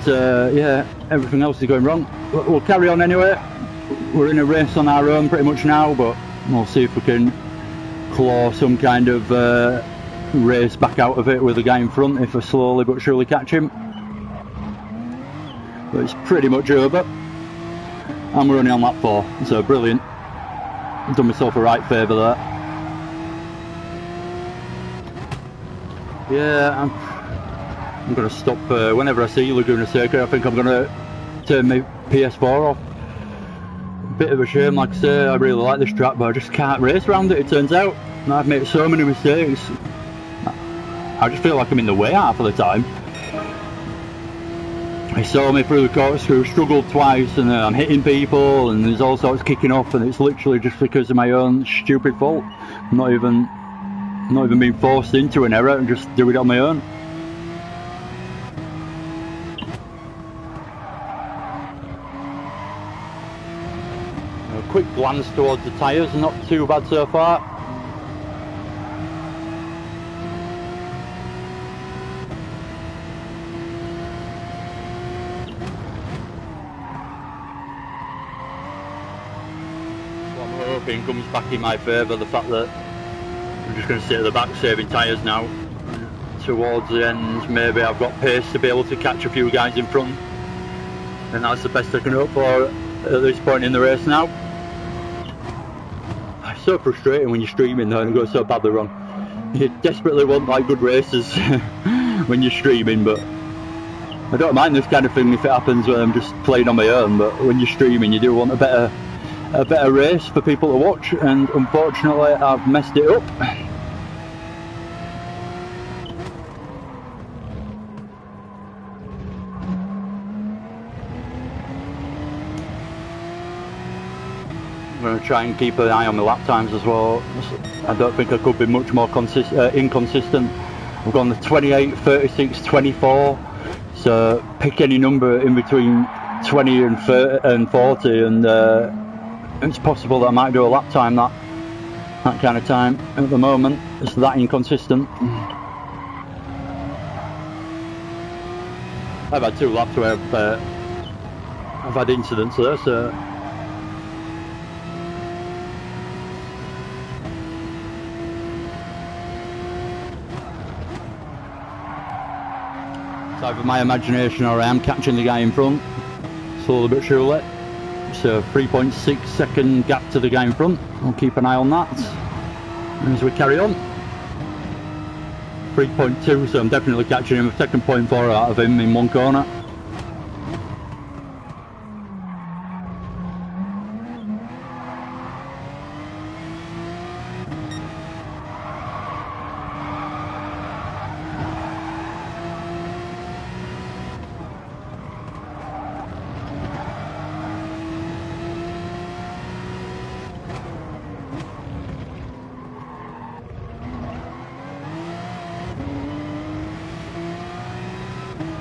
B: yeah, everything else is going wrong. We'll carry on anyway. We're in a race on our own pretty much now, but we'll see if we can claw some kind of race back out of it with the guy in front if I slowly but surely catch him. But it's pretty much over. And we're only on lap 4, so brilliant. Done myself a right favour there. Yeah, I'm going to stop whenever I see Laguna Seca. I think I'm going to turn my PS4 off. Bit of a shame, like I say, I really like this track, but I just can't race around it, it turns out. And I've made so many mistakes. I just feel like I'm in the way half of the time. He saw me through the corkscrew, struggled twice, and I'm hitting people, and there's all sorts kicking off, and it's literally just because of my own stupid fault. I'm not even being forced into an error, and just do it on my own. A quick glance towards the tyres, not too bad so far. Comes back in my favour, the fact that I'm just going to sit at the back saving tyres now. Towards the end, maybe I've got pace to be able to catch a few guys in front, and that's the best I can hope for at this point in the race now. It's so frustrating when you're streaming though and it goes so badly wrong. You desperately want like good races when you're streaming, but I don't mind this kind of thing if it happens when I'm just playing on my own, but when you're streaming you do want a better race for people to watch, and unfortunately I've messed it up. I'm going to try and keep an eye on my lap times as well. I don't think I could be much more inconsistent We've gone the 28, 36, 24. So pick any number in between 20 and 40, and it's possible that I might do a lap time that kind of time. At the moment, it's that inconsistent. I've had 2 laps where I've had incidents there, so. It's either my imagination or I am catching the guy in front, slowly but surely. So 3.6 second gap to the guy in front. I'll keep an eye on that as we carry on. 3.2, so I'm definitely catching him. I've taken 0.4 out of him in one corner.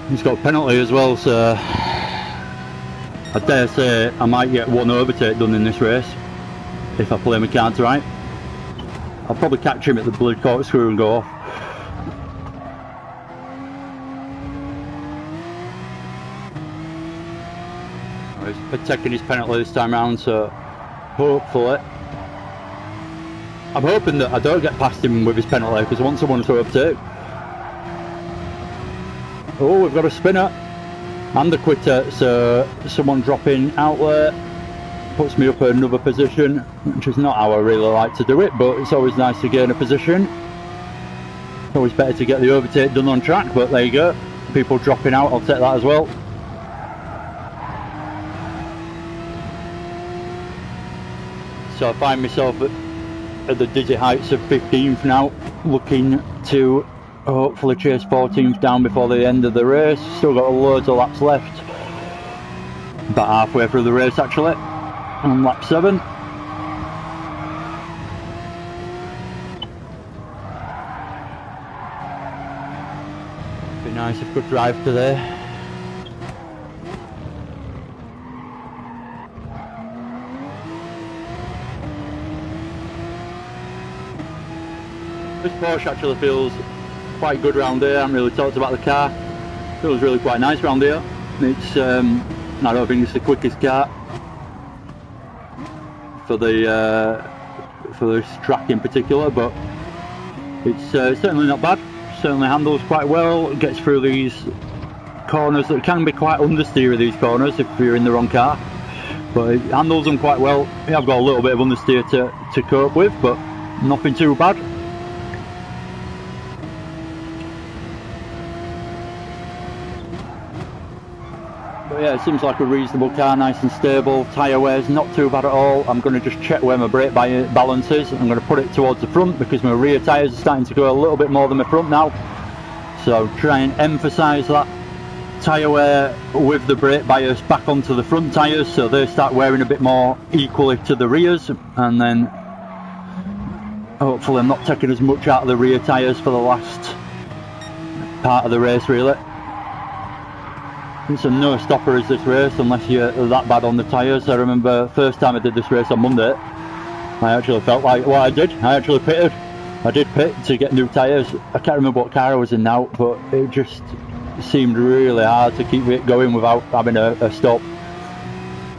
B: He's got a penalty as well, so I dare say I might get one overtake done in this race if I play my cards right. I'll probably catch him at the blood corkscrew and go off. He's taking his penalty this time round, so hopefully, I'm hoping that I don't get past him with his penalty because I want someone to overtake. Oh, we've got a spinner and a quitter, so someone dropping out there puts me up at another position, which is not how I really like to do it, but it's always nice to gain a position. It's always better to get the overtake done on track, but there you go. People dropping out, I'll take that as well. So I find myself at the dizzy heights of 15th now, looking to hopefully chase 14th down before the end of the race. Still got loads of laps left. About halfway through the race actually, on lap 7. Be nice if I could drive today. This Porsche actually feels quite good round here. I haven't really talked about the car. Feels really quite nice round here. It's I don't think it's the quickest car for this track in particular, but it's certainly not bad. Certainly handles quite well. It gets through these corners that can be quite understeer, these corners if you're in the wrong car, but it handles them quite well. Yeah, I've got a little bit of understeer to cope with, but nothing too bad. But yeah, it seems like a reasonable car, nice and stable. Tyre wear's not too bad at all. I'm going to just check where my brake balance is. I'm going to put it towards the front because my rear tyres are starting to go a little bit more than my front now. So try and emphasise that tyre wear with the brake bias back onto the front tyres so they start wearing a bit more equally to the rears, and then hopefully I'm not taking as much out of the rear tyres for the last part of the race really. It's a no-stopper is this race unless you're that bad on the tyres. I remember first time I did this race on Monday, I actually felt like what I did. I actually pitted. I did pit to get new tyres. I can't remember what car I was in now, but it just seemed really hard to keep it going without having a stop.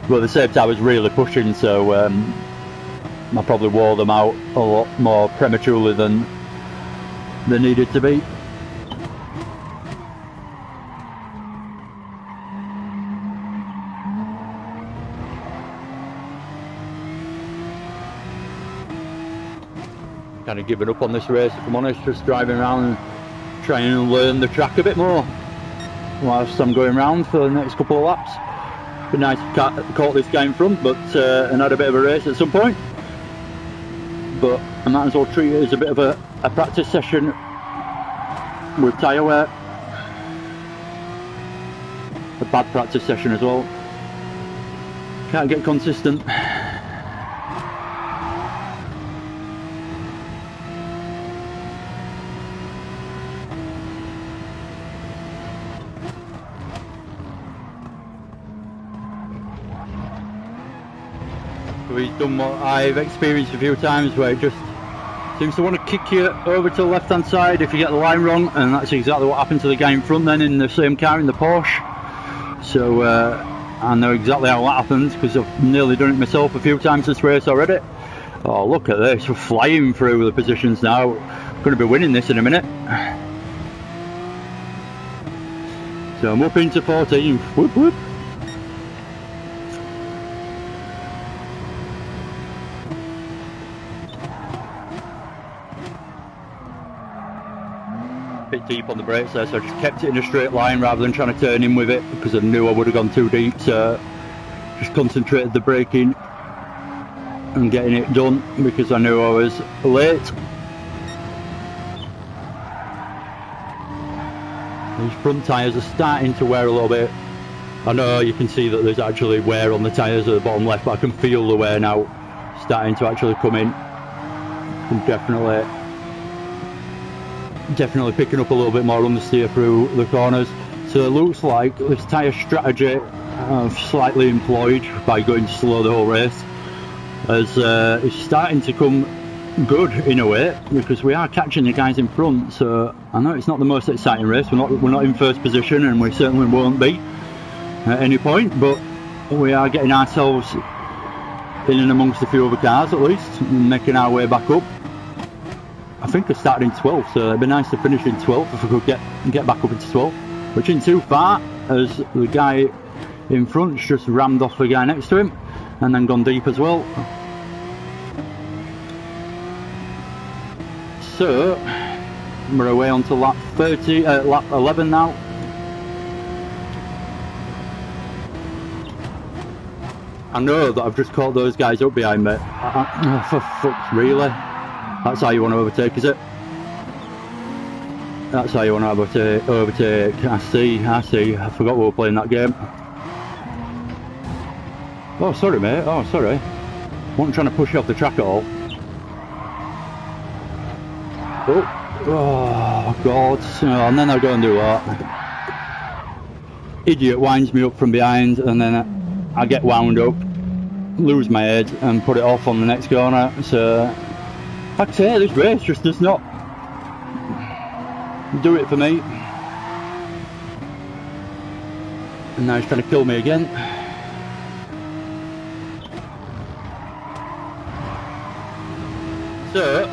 B: But at the same time I was really pushing, so I probably wore them out a lot more prematurely than they needed to be. Kind of giving up on this race if I'm honest, just driving around and trying to learn the track a bit more whilst I'm going around for the next couple of laps. Be nice to caught this guy in front, but and had a bit of a race at some point. But I might as well treat it as a bit of a practice session with tyre wear. A bad practice session as well. Can't get consistent. So he's done what I've experienced a few times, where it just seems to want to kick you over to the left hand side if you get the line wrong, and that's exactly what happened to the guy in front then in the same car in the Porsche. So I know exactly how that happens because I've nearly done it myself a few times this race already. Oh, look at this, we're flying through the positions now. Going to be winning this in a minute. So I'm up into 14th. Whoop whoop. Bit deep on the brakes there, so I just kept it in a straight line rather than trying to turn in with it because I knew I would have gone too deep. So just concentrated the braking and getting it done because I knew I was late. These front tyres are starting to wear a little bit. I know you can see that there's actually wear on the tyres at the bottom left, but I can feel the wear now starting to actually come in. I'm definitely picking up a little bit more on the steer through the corners. So it looks like this tyre strategy I've slightly employed by going slow the whole race is starting to come good in a way, because we are catching the guys in front. So I know it's not the most exciting race, we're not in first position, and we certainly won't be at any point, but we are getting ourselves in and amongst a few other cars at least, and making our way back up. I think I started in 12th, so it'd be nice to finish in 12th if I could get back up into 12th, which isn't too far, as the guy in front's just rammed off the guy next to him and then gone deep as well. So we're away onto lap 11 now. I know that I've just caught those guys up behind me. For fuck's really? That's how you want to overtake, is it? That's how you want to overtake. I see. I forgot we were playing that game. Oh, sorry, mate. Oh, sorry. Wasn't trying to push you off the track at all. Oh God. And then I go and do that. Idiot winds me up from behind, and then I get wound up, lose my head, and put it off on the next corner. So, like I say, this race just does not do it for me. And now he's trying to kill me again. So,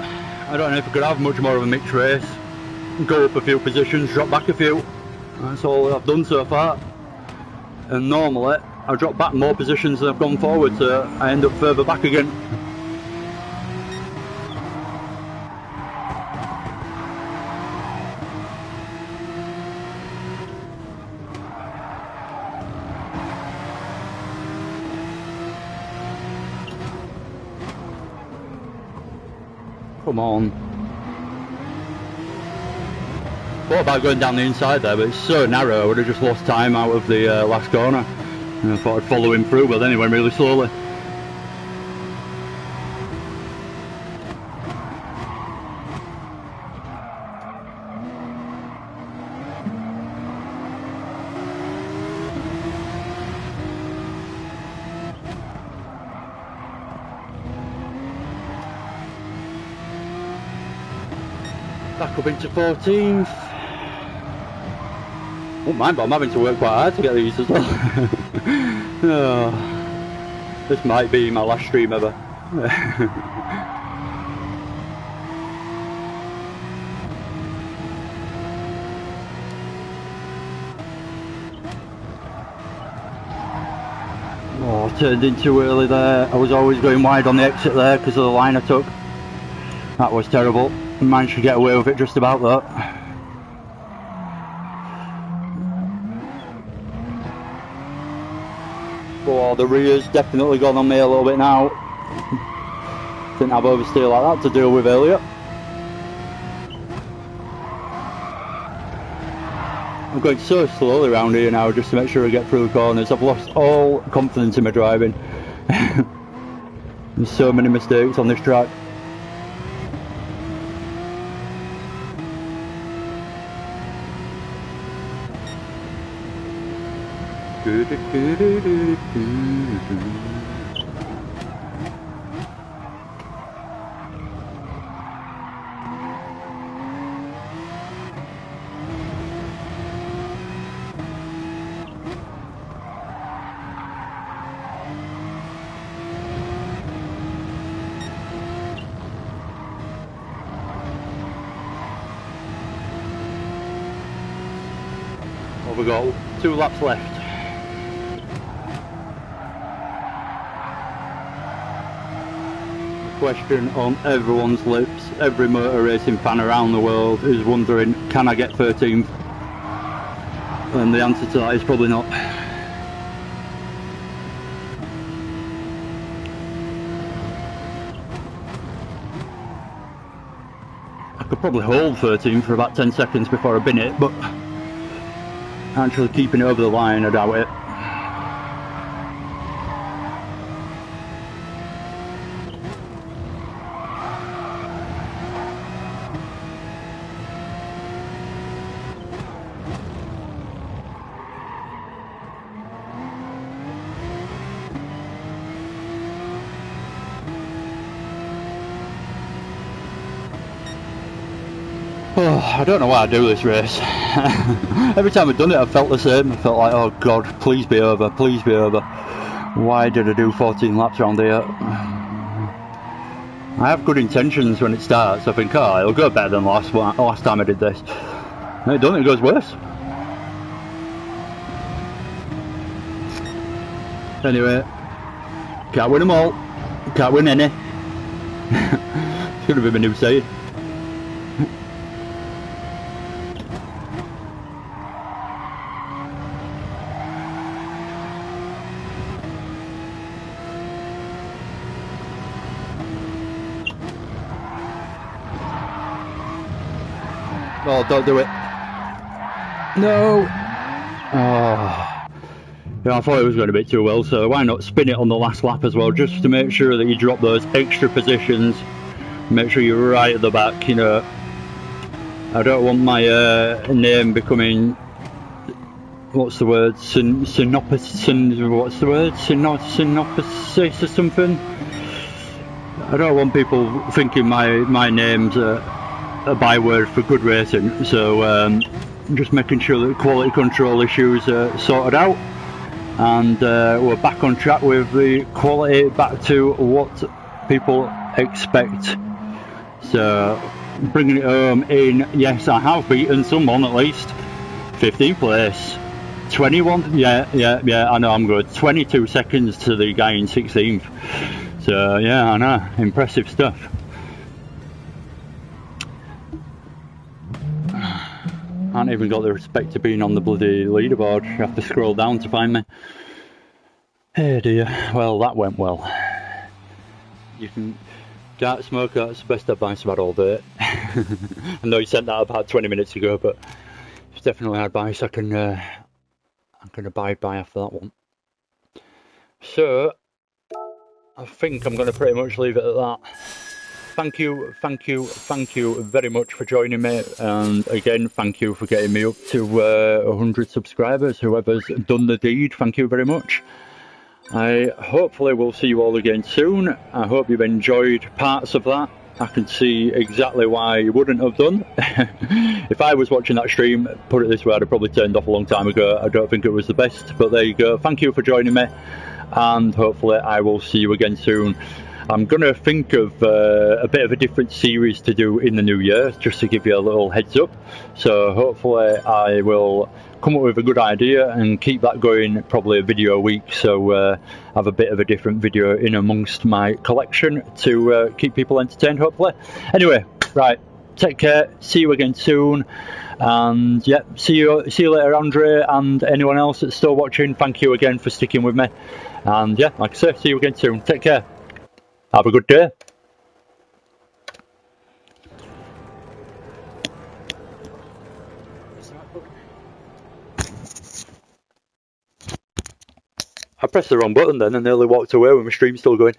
B: I don't know if I could have much more of a mixed race. Go up a few positions, drop back a few. That's all I've done so far. And normally, I drop back more positions than I've gone forward, so I end up further back again. Come on. Thought about going down the inside there, but it's so narrow I would have just lost time out of the last corner. And I thought I'd follow him through, but then he went really slowly. Back up into 14th. Oh, mind, but I'm having to work quite hard to get these as well. Oh, this might be my last stream ever. Oh, I turned in too early there. I was always going wide on the exit there because of the line I took. That was terrible. I managed to get away with it just about that. Oh, the rear's definitely gone on me a little bit now. Didn't have oversteer like that to deal with earlier. I'm going so slowly around here now just to make sure I get through the corners. I've lost all confidence in my driving. There's so many mistakes on this track. What have we got? 2 laps left. The question on everyone's lips, every motor racing fan around the world is wondering, can I get 13th? And the answer to that is probably not. I could probably hold 13 for about 10 seconds before I bin it, but actually keeping it over the line, I doubt it. Oh, I don't know why I do this race. Every time I've done it I've felt the same. I felt like, oh god, please be over, please be over. Why did I do 14 laps around here? I have good intentions when it starts. I think, oh, it'll go better than last time I did this. And it doesn't, it goes worse. Anyway, can't win them all. Can't win any. It's going to be my new saying. Oh, don't do it. No. Oh. Yeah, I thought it was going a bit too well, so why not spin it on the last lap as well, just to make sure that you drop those extra positions. Make sure you're right at the back, you know. I don't want my name becoming, what's the word, synopsis or something. I don't want people thinking my name's a byword for good racing, so just making sure that quality control issues are sorted out, and we're back on track with the quality back to what people expect. So bringing it home in, yes, I have beaten someone at least. 15th place, 21, yeah, I know I'm good. 22 seconds to the guy in 16th. So yeah, I know, impressive stuff. I haven't even got the respect of being on the bloody leaderboard. You have to scroll down to find me. Oh dear. Well, that went well. You can dark smoke, that's the best advice I've had all day. I know you sent that about 20 minutes ago, but it's definitely advice I can abide by after that one. So I think I'm going to pretty much leave it at that. Thank you very much for joining me, and again, thank you for getting me up to 100 subscribers. Whoever's done the deed, thank you very much. I hopefully will see you all again soon. I hope you've enjoyed parts of that. I can see exactly why you wouldn't have done. If I was watching that stream, put it this way, I'd have probably turned off a long time ago. I don't think it was the best, but there you go. Thank you for joining me, and hopefully I will see you again soon. I'm going to think of a bit of a different series to do in the new year, just to give you a little heads up. So hopefully I will come up with a good idea and keep that going, probably a video a week, so have a bit of a different video in amongst my collection to keep people entertained, hopefully. Anyway, right, take care, see you again soon, and yeah, see you later, Andre, and anyone else that's still watching. Thank you again for sticking with me, and yeah, like I say, see you again soon. Take care. Have a good day. I pressed the wrong button then and nearly walked away with my stream still going.